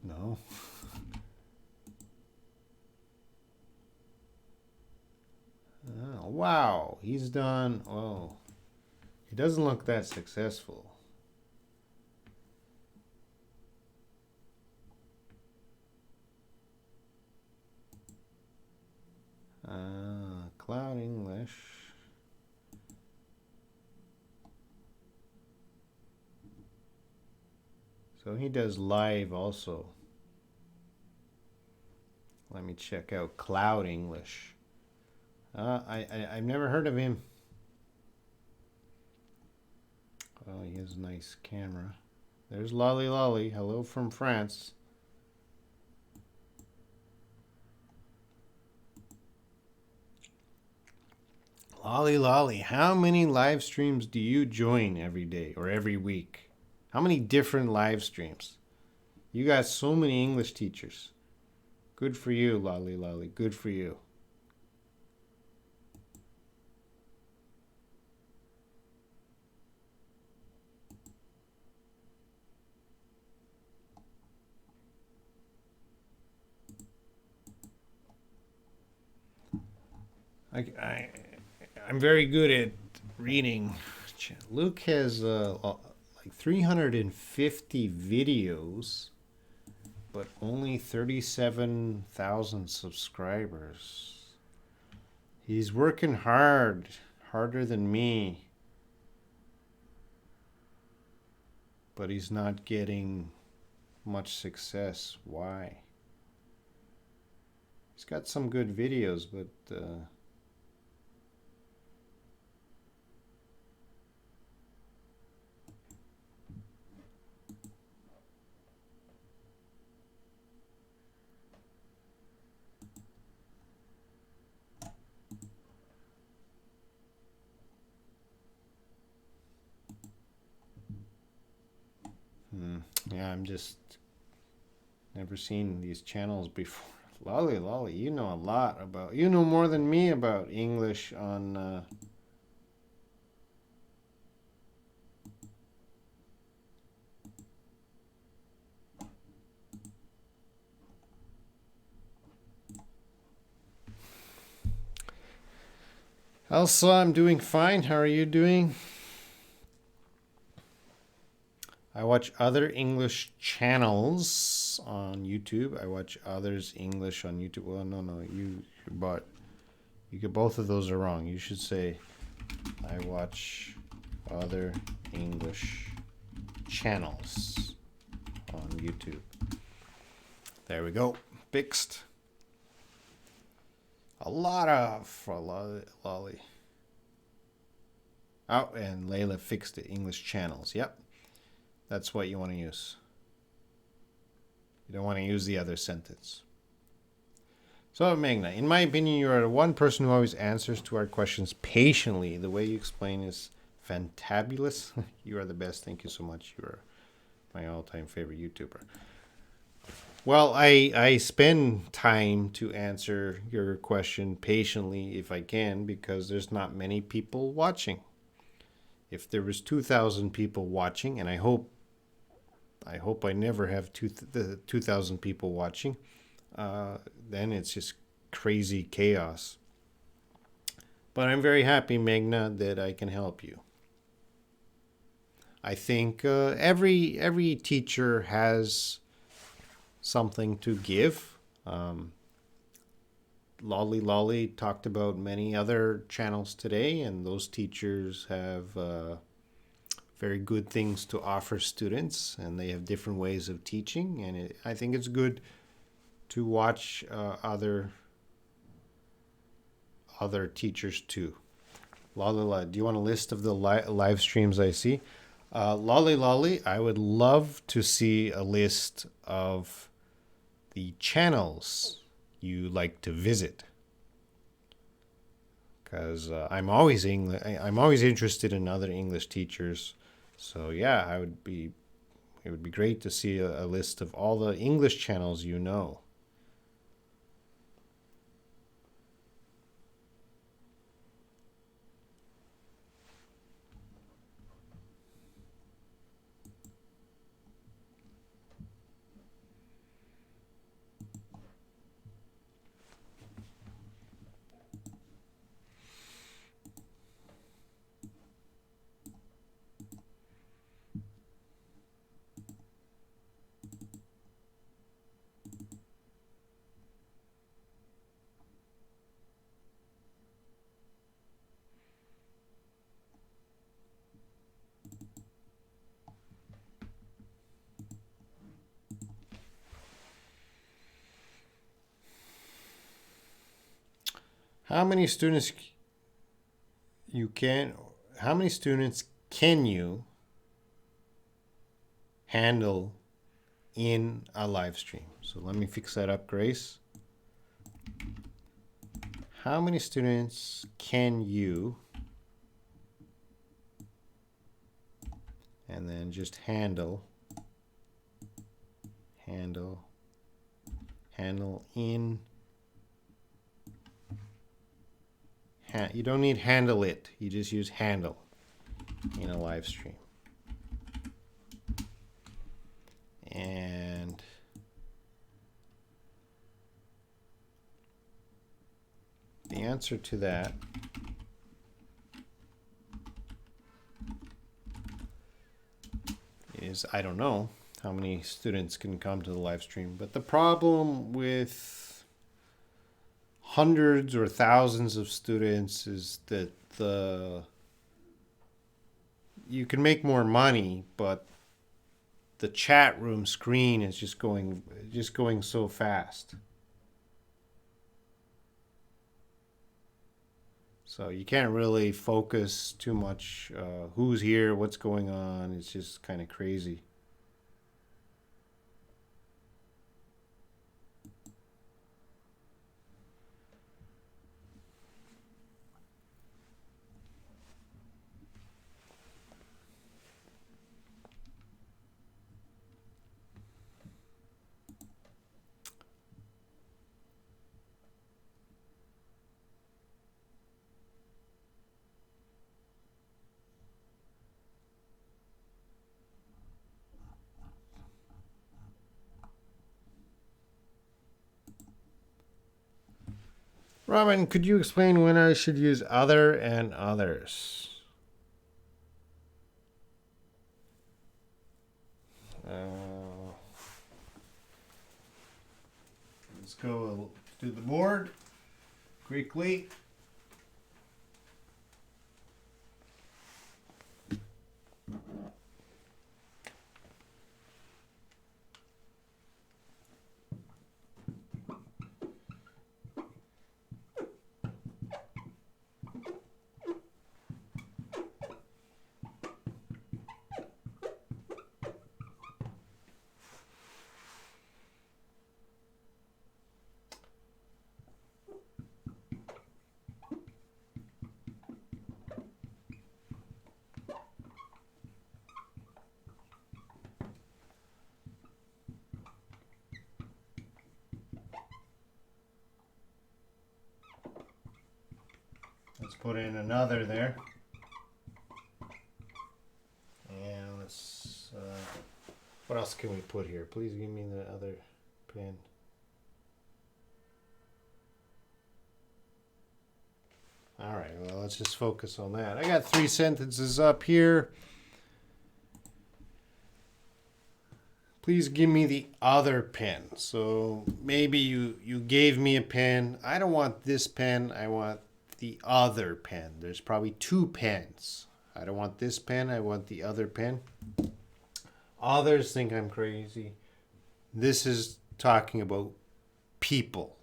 No. Oh, wow, he's done. Oh, he doesn't look that successful. Cloud English. So he does live also. Let me check out Cloud English. I've never heard of him. Oh, he has a nice camera. There's Lolly Lolly. Hello from France. Lolly Lolly, how many live streams do you join every day or every week? How many different live streams? You got so many English teachers. Good for you, Lolly Lolly. Good for you. I'm very good at reading. Luke has like 350 videos, but only 37,000 subscribers. He's working hard, harder than me. But he's not getting much success. Why? He's got some good videos, but yeah, I'm just never seen these channels before. Lolly, you know a lot about, you know more than me about English on Elsa, I'm doing fine. How are you doing? I watch other English channels on YouTube. I watch others English on YouTube. Well, no, you get both of those are wrong. You should say I watch other English channels on YouTube. There we go. Fixed. A lot of lolly. Oh, and Layla fixed it. English channels. Yep. That's what you want to use. You don't want to use the other sentence. So, Magna, in my opinion, you are the one person who always answers to our questions patiently. The way you explain is fantabulous. You are the best. Thank you so much. You are my all-time favorite YouTuber. Well, I spend time to answer your question patiently if I can, because there's not many people watching. If there was 2,000 people watching, and I hope I never have 2,000 people watching, then it's just crazy chaos. But I'm very happy, Magna, that I can help you. I think every teacher has something to give. Lolly talked about many other channels today, and those teachers have very good things to offer students, and they have different ways of teaching, and I think it's good to watch other teachers too. Lolly, do you want a list of the live streams I see? Lolly, I would love to see a list of the channels you like to visit, because I'm always interested in other English teachers. So yeah, it would be great to see a list of all the English channels you know. How many students can you handle in a live stream? So let me fix that up, Grace. How many students can you, and then just handle in, you don't need handle it, you just use handle in a live stream. And the answer to that is I don't know. how many students can come to the live stream. But the problem with hundreds or thousands of students is that you can make more money, but the chat room screen is just going so fast. So you can't really focus too much. Who's here? What's going on? It's just kind of crazy. Robin, could you explain when I should use other and others? Let's go to the board quickly. Let's put in another there. And let's, what else can we put here? Please give me the other pen. All right, well, let's just focus on that. I got 3 sentences up here. Please give me the other pen. So maybe you gave me a pen. I don't want this pen. I want the other pen. There's probably 2 pens. I don't want this pen. I want the other pen. Others think I'm crazy. This is talking about people.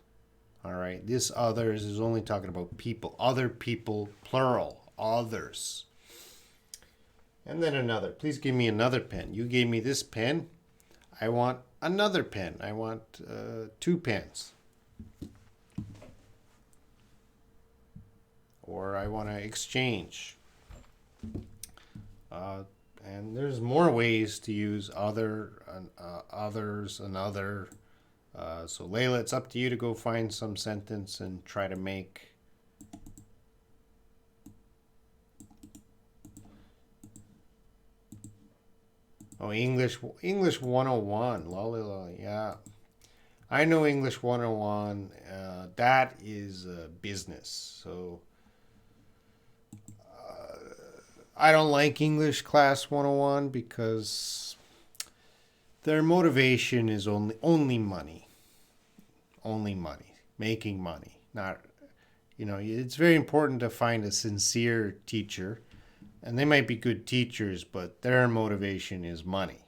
All right. This others is only talking about people. Other people, plural. Others. And then another. Please give me another pen. You gave me this pen. I want another pen. I want 2 pens. Or I want to exchange. And there's more ways to use other, others, another. So Layla, it's up to you to go find some sentence and try to make English 101. Lolly, yeah. I know English 101. That is business. So I don't like English class 101 because their motivation is only money. Only money. Making money. Not, it's very important to find a sincere teacher. And they might be good teachers, but their motivation is money.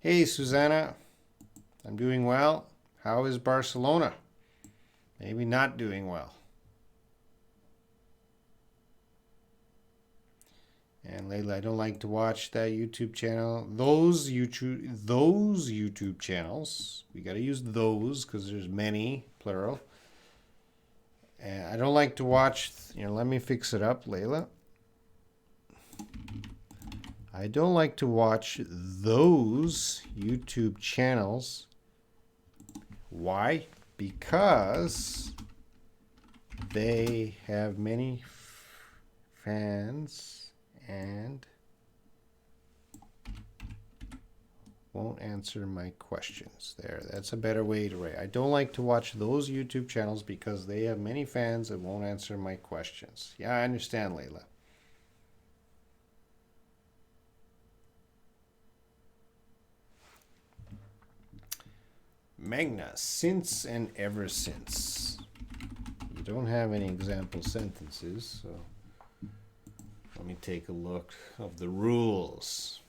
Hey, Susanna. I'm doing well. How is Barcelona? Maybe not doing well. And Layla, I don't like to watch that YouTube channel. Those YouTube channels. We got to use those because there's many, plural. And I don't like to watch, let me fix it up, Layla. I don't like to watch those YouTube channels. Why? Because they have many fans and won't answer my questions. There, that's a better way to write. I don't like to watch those YouTube channels because they have many fans and won't answer my questions. Yeah, I understand, Layla. Magna, since and ever since. We don't have any example sentences, so let me take a look of the rules.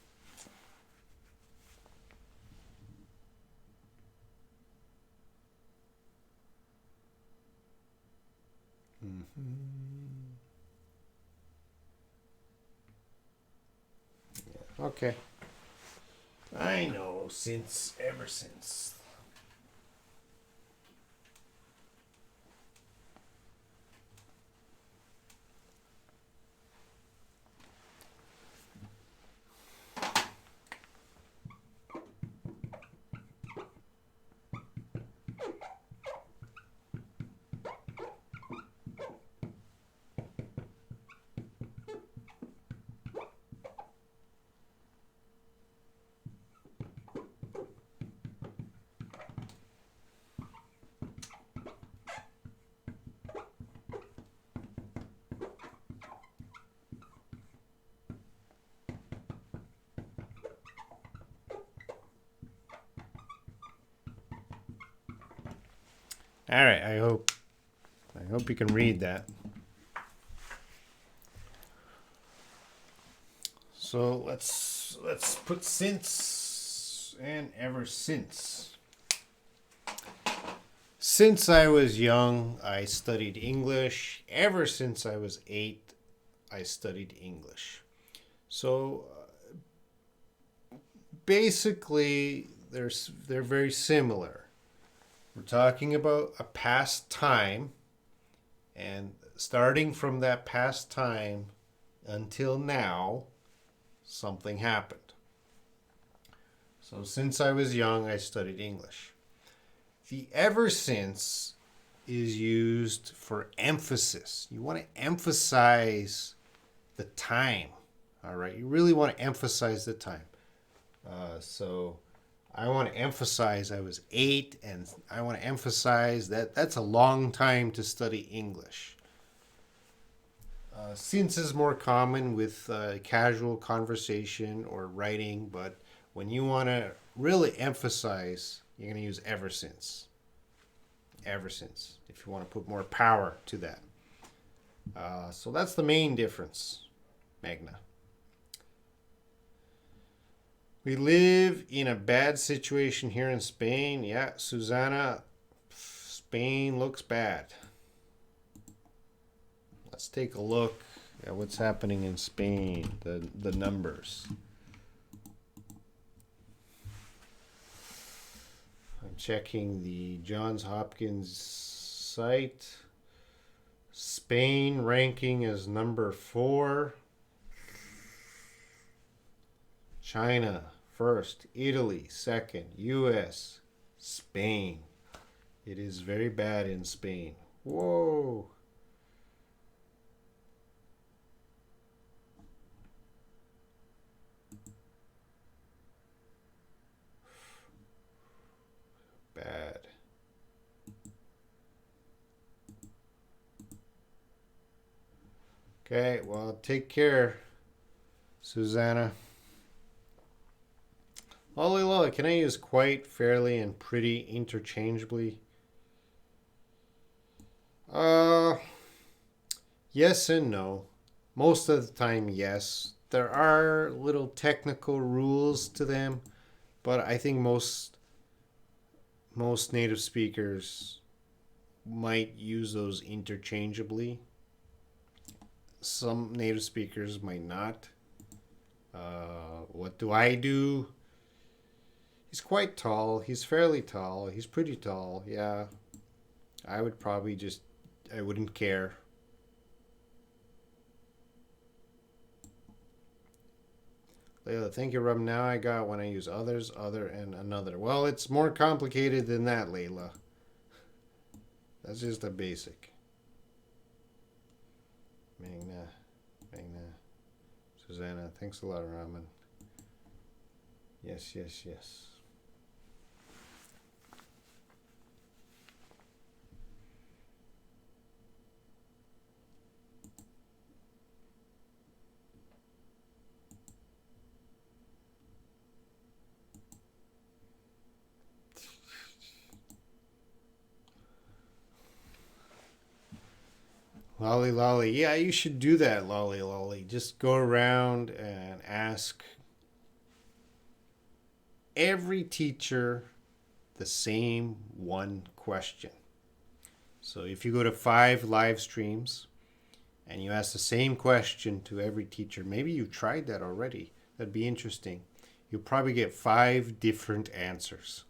Yeah, okay. I know, since, ever since. All right, I hope you can read that. So let's put since and ever since. Since I was young, I studied English. Ever since I was 8, I studied English. So basically, they're very similar. We're talking about a past time, and starting from that past time until now, something happened. So since I was young, I studied English. The ever since is used for emphasis. You want to emphasize the time. All right, you really want to emphasize the time. So I want to emphasize I was 8, and I want to emphasize that that's a long time to study English. Since is more common with casual conversation or writing, but when you want to really emphasize, you're going to use ever since. Ever since, if you want to put more power to that. So that's the main difference, Magna. We live in a bad situation here in Spain. Yeah, Susanna, Spain looks bad. Let's take a look at what's happening in Spain, the numbers. I'm checking the Johns Hopkins site. Spain ranking is number 4. China first, Italy second, US, Spain. It is very bad in Spain. Whoa. Bad. Okay, well, take care, Susanna. Lola, can I use quite, fairly, and pretty interchangeably? Yes and no. Most of the time, yes. There are little technical rules to them, but I think most native speakers might use those interchangeably. Some native speakers might not. What do I do? He's quite tall. He's fairly tall. He's pretty tall. Yeah. I would probably just, I wouldn't care. Layla, thank you, Rob. Now I got when I use others, other, and another. Well, it's more complicated than that, Layla. That's just a basic. Magna. Susanna, thanks a lot, Raman. Yes. Lolly Lolly. Yeah, you should do that, Lolly Lolly. Just go around and ask every teacher the same one question. So if you go to 5 live streams and you ask the same question to every teacher, maybe you've tried that already. That'd be interesting. You'll probably get 5 different answers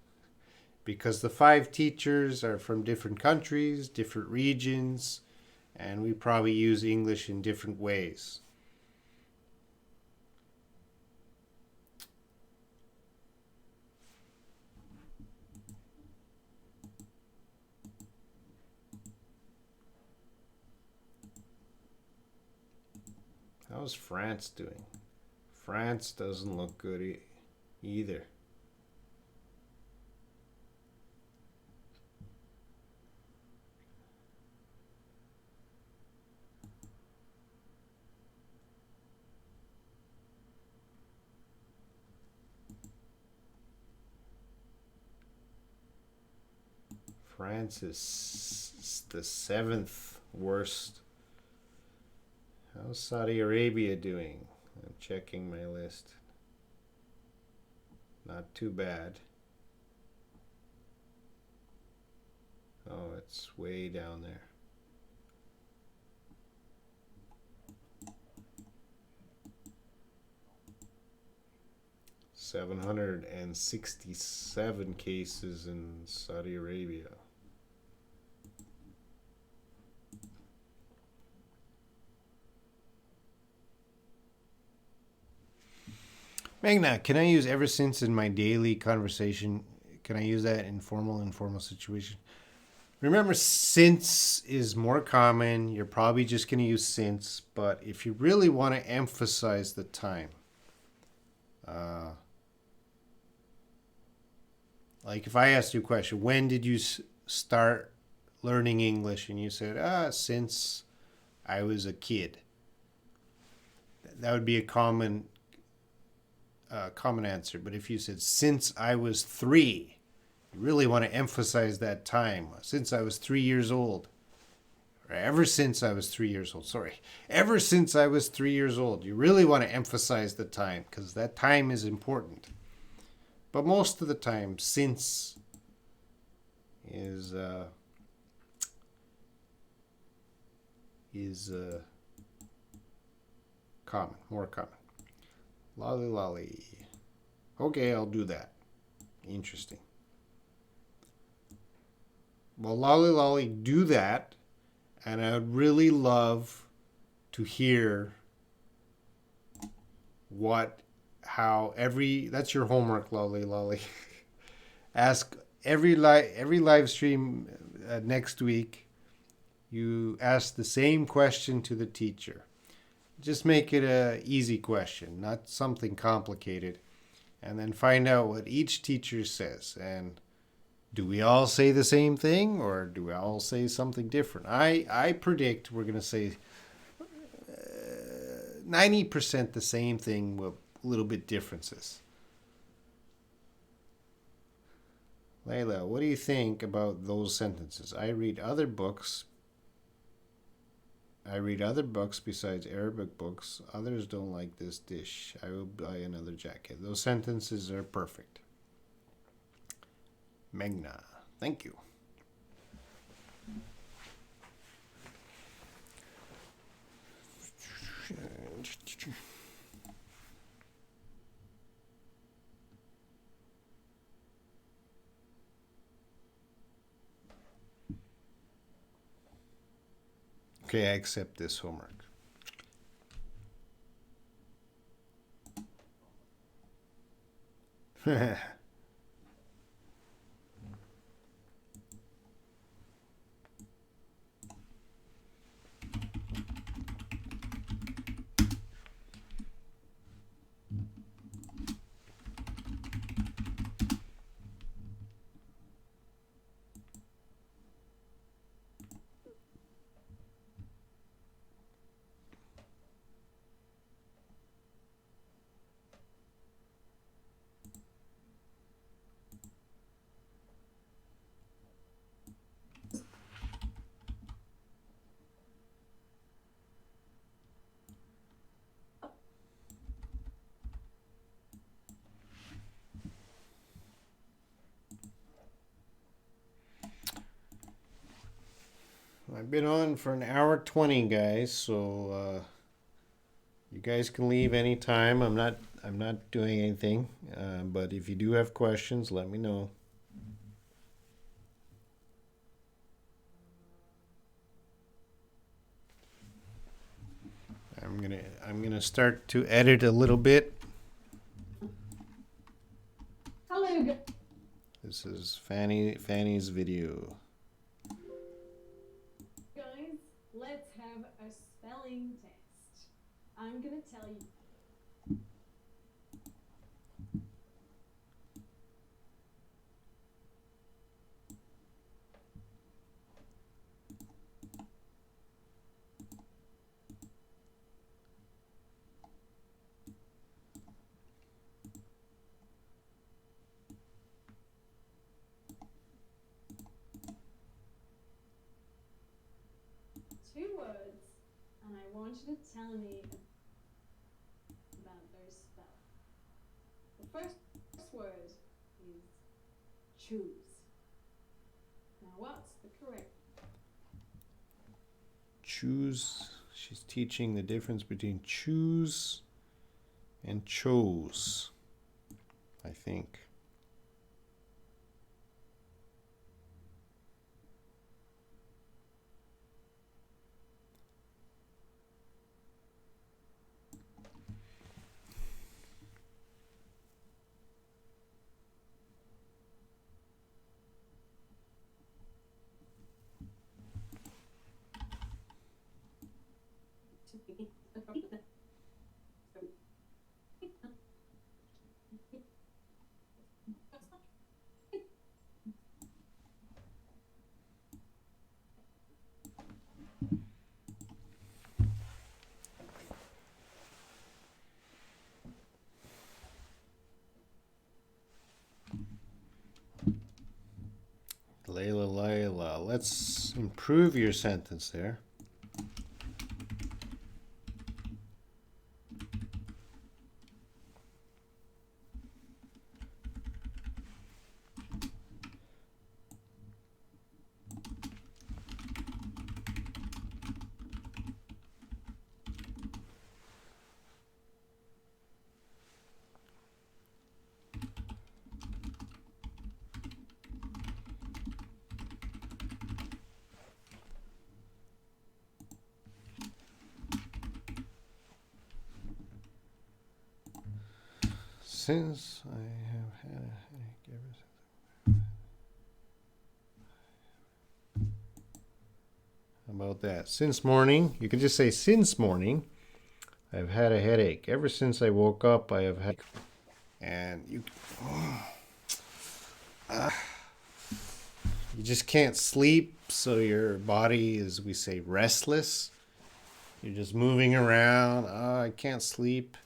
because the 5 teachers are from different countries, different regions, and we probably use English in different ways. How's France doing? France doesn't look good either. France is the 7th worst. How's Saudi Arabia doing? I'm checking my list. Not too bad. Oh, it's way down there. $767 cases in Saudi Arabia. Magna, can I use ever since in my daily conversation? Can I use that in formal, informal situation? Remember, since is more common. You're probably just going to use since, but if you really want to emphasize the time, like if I asked you a question, when did you start learning English? And you said, since I was a kid. That would be a common answer. But if you said, since I was 3, you really want to emphasize that time. Since I was 3 years old. Or ever since I was 3 years old. Sorry. Ever since I was 3 years old. You really want to emphasize the time because that time is important. But most of the time, since is common, more common. Lolly lolly. Okay, I'll do that. Interesting. Well, lolly lolly, do that, and I would really love to hear that's your homework, lolly lolly. Ask every live stream next week. You ask the same question to the teacher. Just make it an easy question, not something complicated. And then find out what each teacher says. And do we all say the same thing or do we all say something different? I predict we're going to say 90% the same thing with a little bit differences. Layla, what do you think about those sentences? I read other books besides Arabic books. Others don't like this dish. I will buy another jacket. Those sentences are perfect. Magna, thank you. Okay, I accept this homework. I've been on for an hour 20, guys, so you guys can leave anytime. I'm not doing anything. But if you do have questions, let me know. I'm gonna start to edit a little bit. Hello. This is Fanny's video. Guys, let's have a spelling test. I'm gonna tell you. Two words, and I want you to tell me about their spell. The first word is choose. Now, what's the correct? Choose. She's teaching the difference between choose and chose, I think. Layla. Let's improve your sentence there. Since I have had a headache ever since. How about that? Since morning. You could just say since morning. I've had a headache. Ever since I woke up, I have had. And you just can't sleep, so your body is, we say, restless. You're just moving around. Oh, I can't sleep.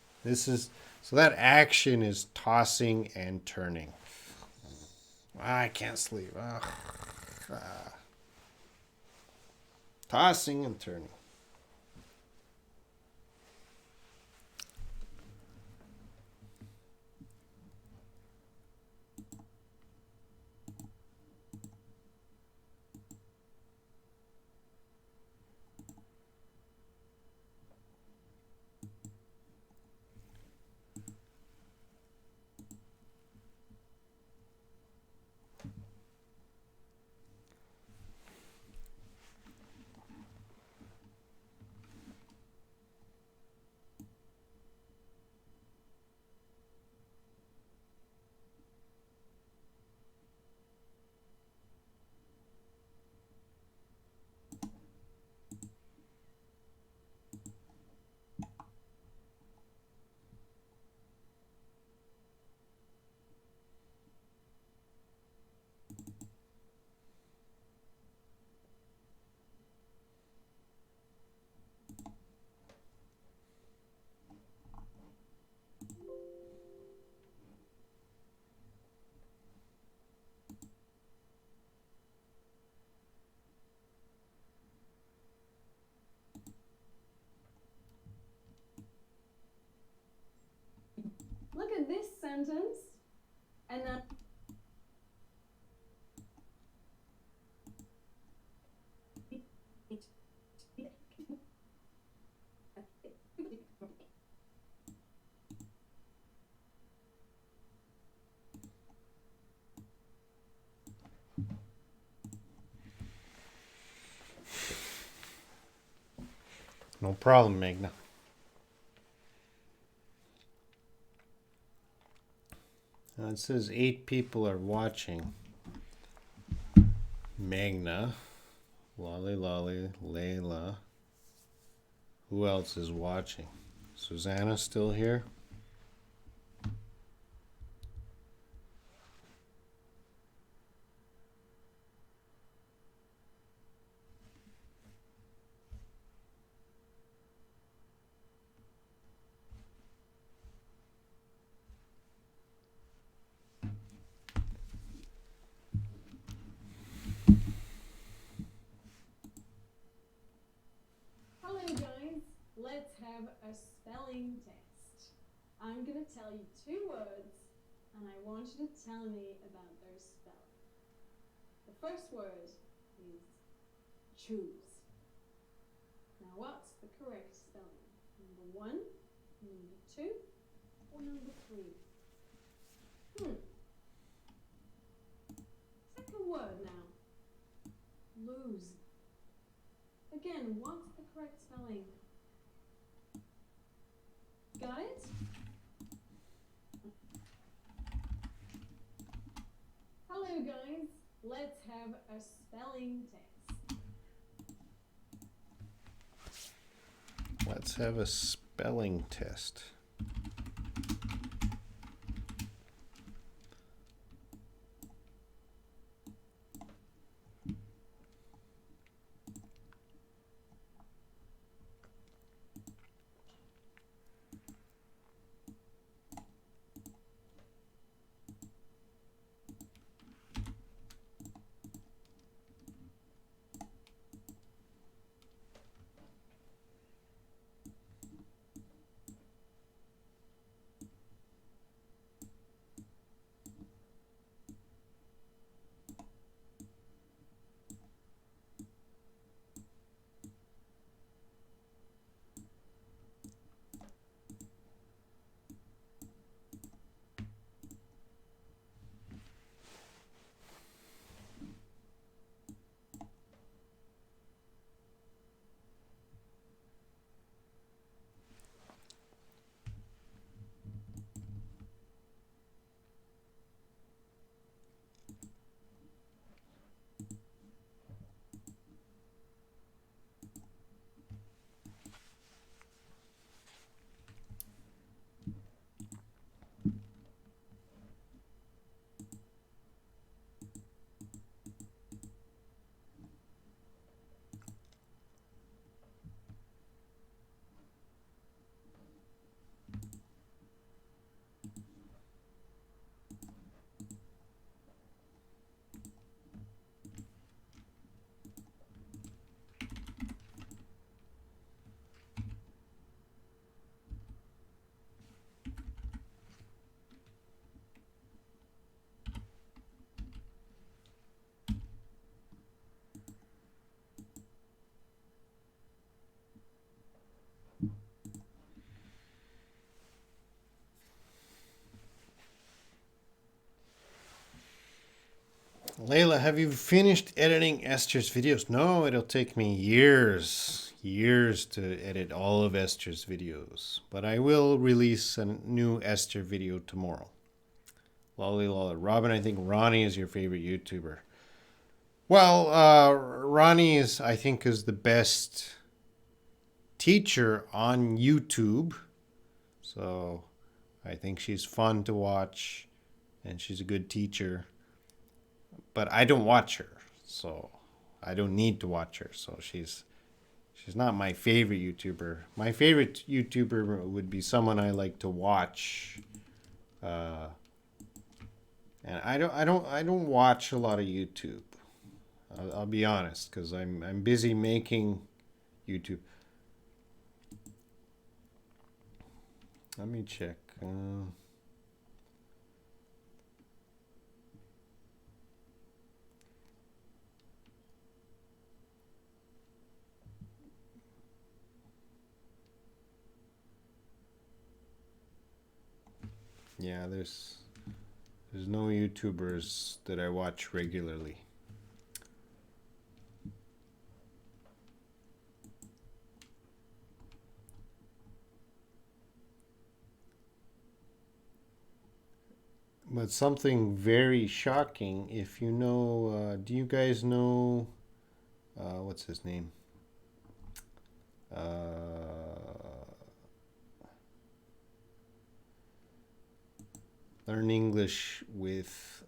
So that action is tossing and turning. I can't sleep. Tossing and turning. Look at this sentence, and then No problem, Magna. It says 8 people are watching. Magna, Lolly, Layla. Who else is watching? Susanna still here? Hello guys, let's have a spelling test. I'm gonna tell you 2 words and I want you to tell me about their spelling. The first word is choose. Now what's the correct spelling? Number 1, number 2, or number 3? Second word now. Lose. Again, what's the correct spelling? Got it? Hello guys, let's have a spelling test. Let's have a spelling test. Layla, have you finished editing Esther's videos? No, it'll take me years to edit all of Esther's videos. But I will release a new Esther video tomorrow. Lolly Lolla. Robin, I think Ronnie is your favorite YouTuber. Well, Ronnie is, I think, is the best teacher on YouTube. So I think she's fun to watch and she's a good teacher. But I don't watch her, so I don't need to watch her. So she's not my favorite YouTuber. My favorite YouTuber would be someone I like to watch. And I don't watch a lot of YouTube. I'll be honest, because I'm busy making YouTube. Let me check. Yeah, there's no YouTubers that I watch regularly. But something very shocking, if you know, do you guys know, what's his name? Learn English with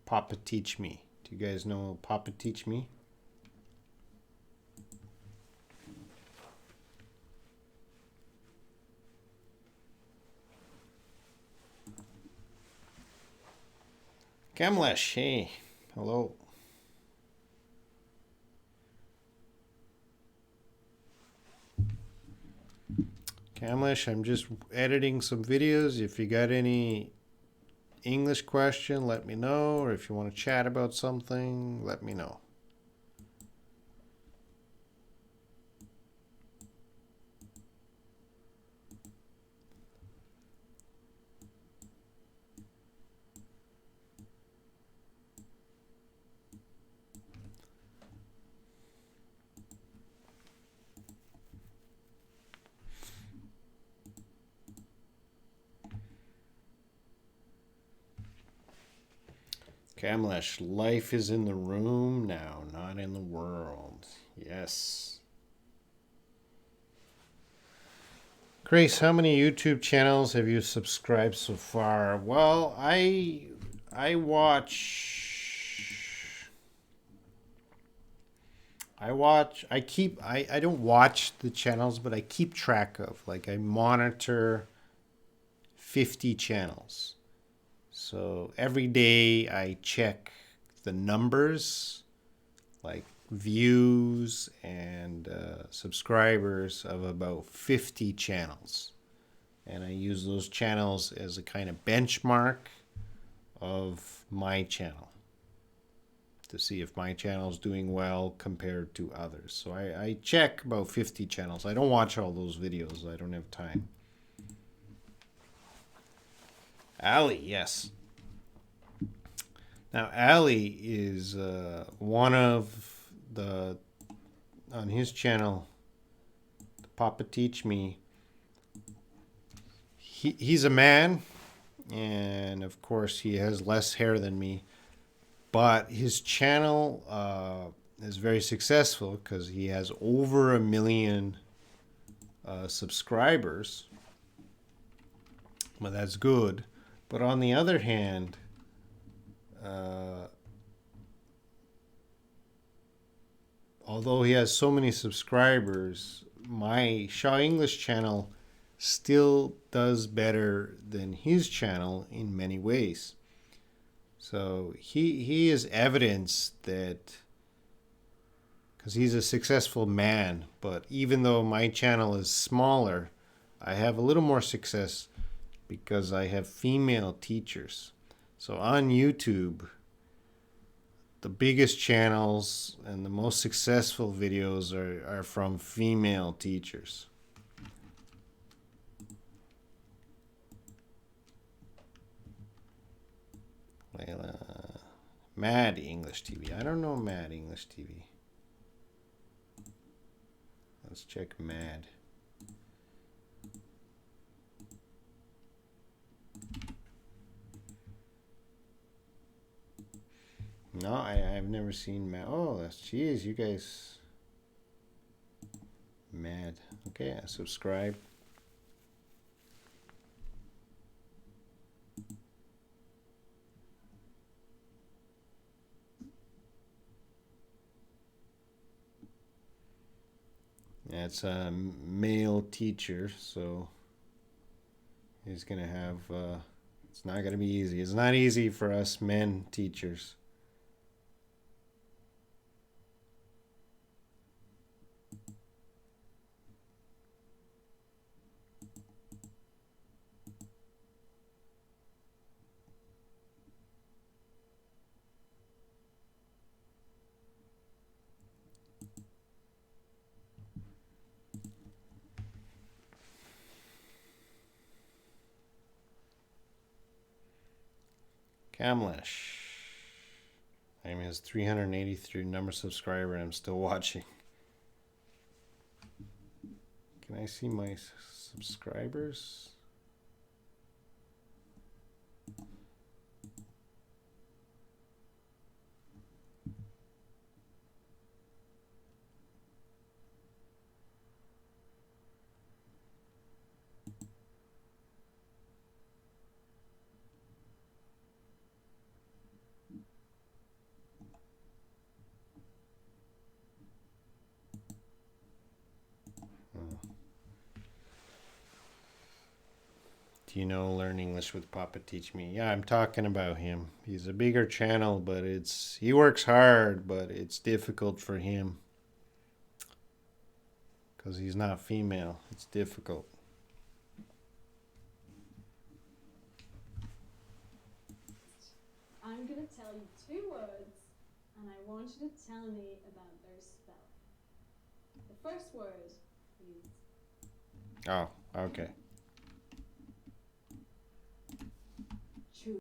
Papa Teach Me. Do you guys know Papa Teach Me? Kamlesh, hey, hello. Kamlesh, I'm just editing some videos. If you got any English question, let me know. Or if you want to chat about something, let me know. Kamlesh, life is in the room now, not in the world. Yes. Grace, how many YouTube channels have you subscribed so far? Well, I I don't watch the channels, but I keep track of, like, I monitor 50 channels. So every day I check the numbers, like views and subscribers of about 50 channels. And I use those channels as a kind of benchmark of my channel to see if my channel is doing well compared to others. So I check about 50 channels. I don't watch all those videos. I don't have time. Ali, yes. Now, Ali is one of the, on his channel, Papa Teach Me. He's a man, and of course he has less hair than me, but his channel is very successful because he has over 1 million subscribers. Well, that's good. But on the other hand, although he has so many subscribers, my Shaw English channel still does better than his channel in many ways. So he is evidence that, because he's a successful man, but even though my channel is smaller, I have a little more success because I have female teachers. So on YouTube, the biggest channels and the most successful videos are from female teachers. Layla, Mad English TV. I don't know Mad English TV. Let's check Mad. No, I've never seen Mad. Oh, that's, geez, you guys. Mad. Okay, I subscribe. Yeah, it's a male teacher, so he's gonna have. It's not gonna be easy. It's not easy for us men teachers. Kamlesh. I'm his 383 number subscriber and I'm still watching. Can I see my subscribers? Learn English with Papa Teach Me. Yeah, I'm talking about him. He's a bigger channel, but he works hard, but it's difficult for him because he's not female. It's difficult. I'm going to tell you two words, and I want you to tell me about their spelling. The first word is Oh, okay. choose.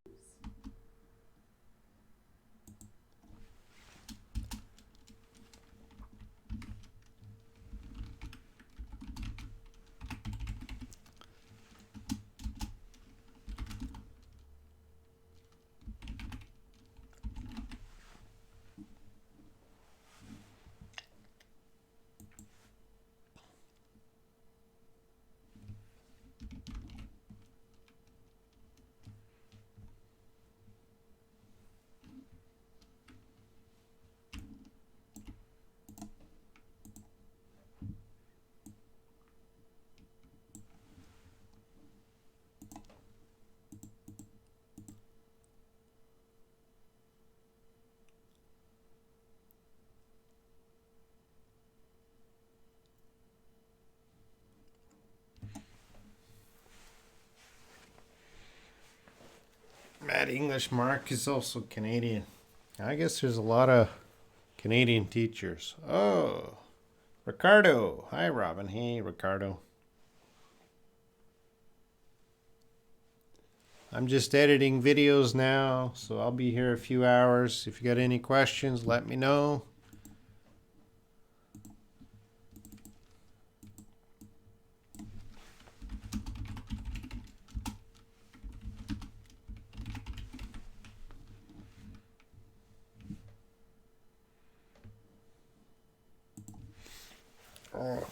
Mad English Mark is also Canadian. I guess there's a lot of Canadian teachers. Oh, Ricardo. Hi, Robin. Hey, Ricardo. I'm just editing videos now, so I'll be here a few hours. If you got any questions, let me know. Oh,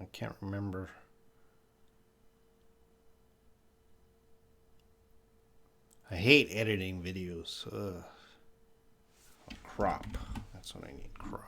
I can't remember. I hate editing videos. Ugh. Crop. That's what I need. Crop.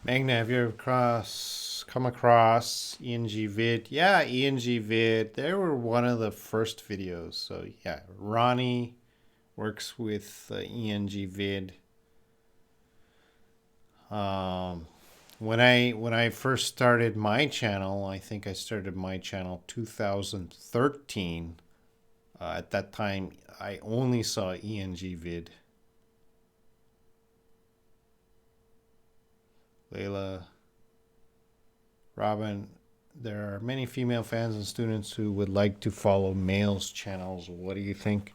Magna, have you ever come across ENG Vid? Yeah, ENG Vid. They were one of the first videos. So yeah, Ronnie works with ENG Vid. When I first started my channel, I think I started my channel 2013. At that time, I only saw ENG Vid. Layla, Robin, there are many female fans and students who would like to follow males' channels. What do you think?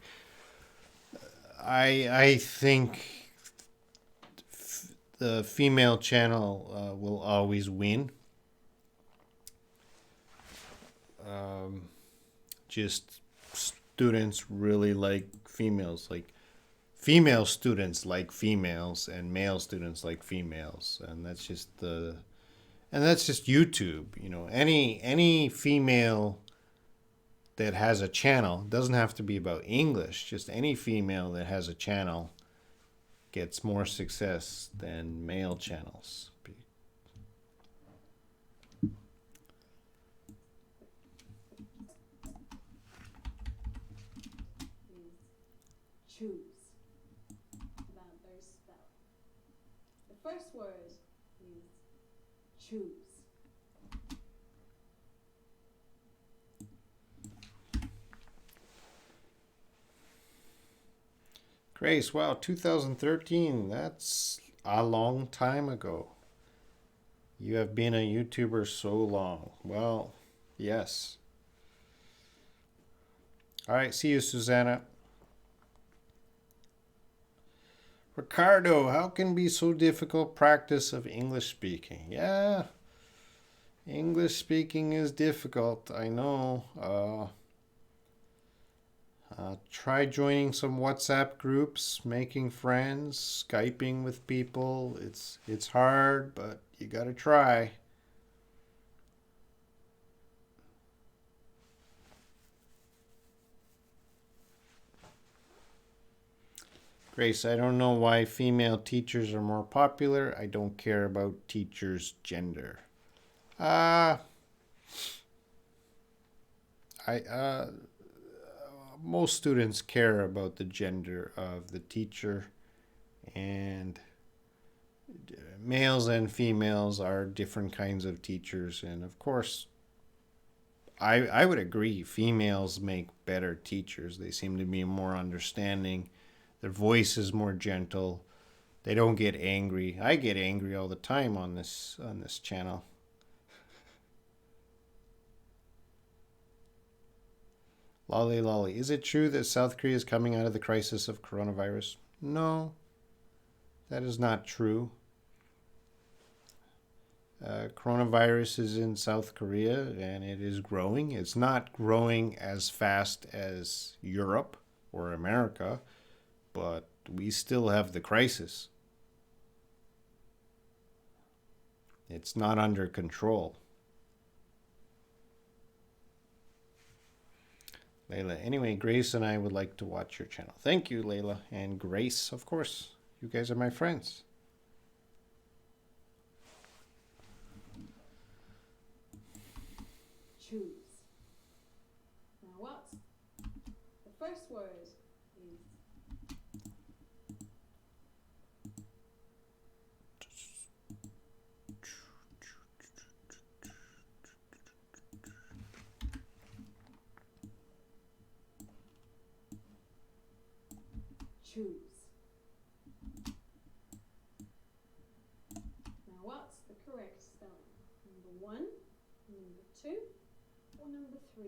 I think the female channel will always win. Just students really like females. Like female students like females, and male students like females, and that's just YouTube. Any female that has a channel, doesn't have to be about English, just any female that has a channel gets more success than male channels. Choose about their spelling. The first word is choose. Grace, wow, 2013, that's a long time ago. You have been a YouTuber so long. Well, yes. All right, see you, Susanna. Ricardo, how can be so difficult practice of English speaking? Yeah, English speaking is difficult. I know. Try joining some WhatsApp groups, making friends, Skyping with people. It's hard, but you gotta try. Grace, I don't know why female teachers are more popular. I don't care about teachers' gender. Uh, I most students care about the gender of the teacher, and males and females are different kinds of teachers, and of course I would agree females make better teachers. They seem to be more understanding. Their voice is more gentle. They don't get angry. I get angry all the time on this channel. Lolly lolly. Is it true that South Korea is coming out of the crisis of coronavirus? No, that is not true. Coronavirus is in South Korea and it is growing. It's not growing as fast as Europe or America, but we still have the crisis. It's not under control. Layla. Anyway, Grace and I would like to watch your channel. Thank you, Layla. And Grace, of course. You guys are my friends. Choose. Now what? The first word is choose. Now what's the correct spelling? Number 1, number 2, or number 3?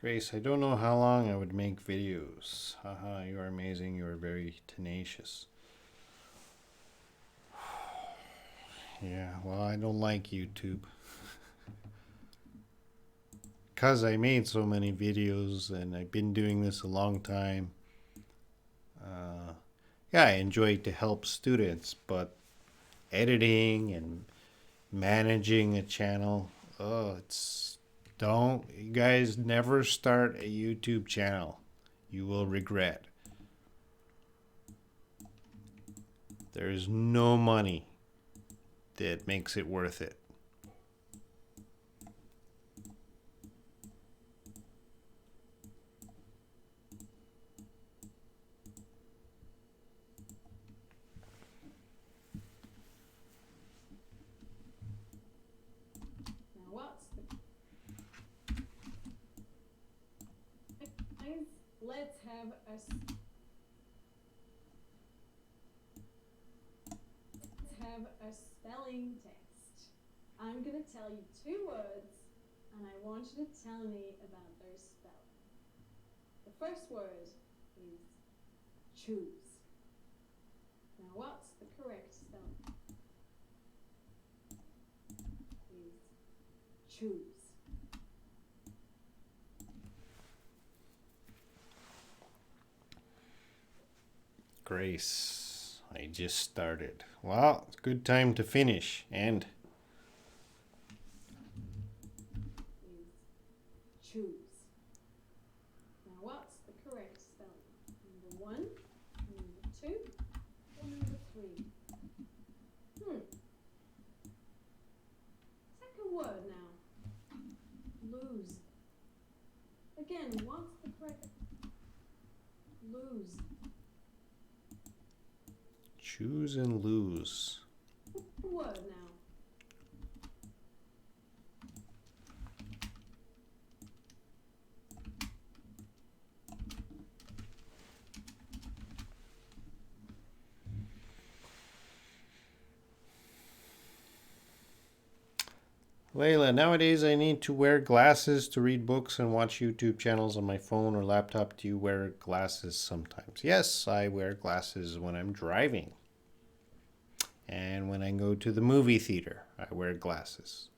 Grace, I don't know how long I would make videos. Haha, you are amazing. You are very tenacious. Yeah, well, I don't like YouTube. Because I made so many videos and I've been doing this a long time. Yeah, I enjoy to help students, but editing and managing a channel, oh, don't, you guys never start a YouTube channel. You will regret. There's no money that makes it worth it. Now what's the... Guys, let's have a... Let's have a spelling test. I'm going to tell you 2 words and I want you to tell me about their spelling. The first word is choose. Now what's the correct spelling? Is choose. Grace, I just started. Well, it's a good time to finish. And Is choose. Now what's the correct spelling? Number 1, number 2, or number 3? Second word now. Lose. Again, what's the correct? Lose. choose and lose. Word now. Layla, nowadays I need to wear glasses to read books and watch YouTube channels on my phone or laptop. Do you wear glasses sometimes? Yes, I wear glasses when I'm driving. And when I go to the movie theater, I wear glasses.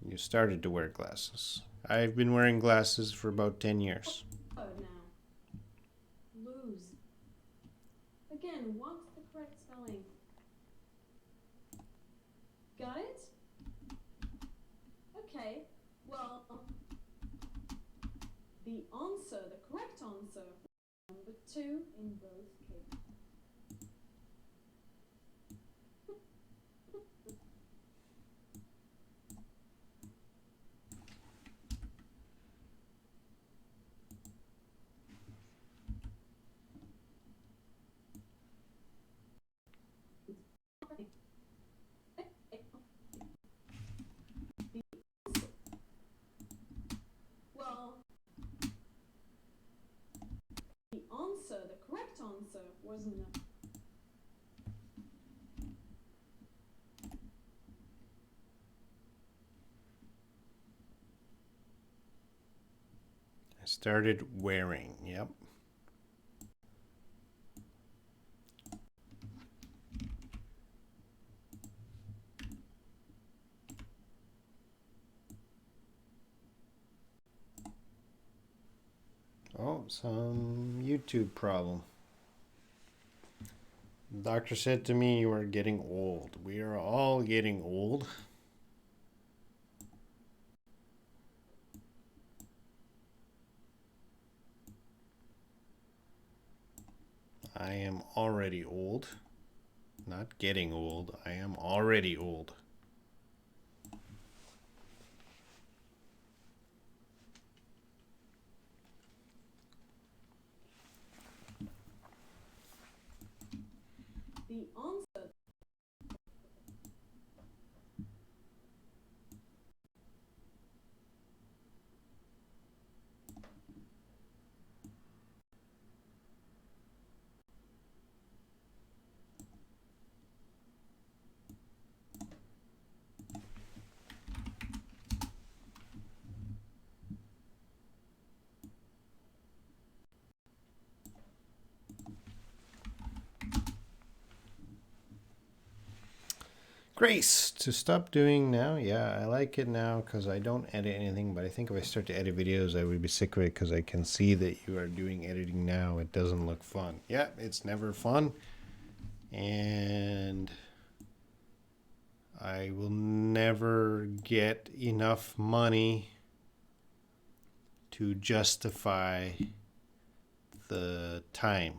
You started to wear glasses. I've been wearing glasses for about 10 years. Word now. Lose. Again, what's the correct spelling? Got it? Okay, well, the answer, the correct answer, number 2 in both cases. Well, the answer, the correct answer was no. I started wearing, yep. Oh, some YouTube problem. The doctor said to me, you are getting old. We are all getting old. I am already old. Not getting old. I am already old. The answer. Grace, to stop doing now, yeah, I like it now because I don't edit anything, but I think if I start to edit videos, I would be sick of it because I can see that you are doing editing now. It doesn't look fun. Yeah, it's never fun. And I will never get enough money to justify the time.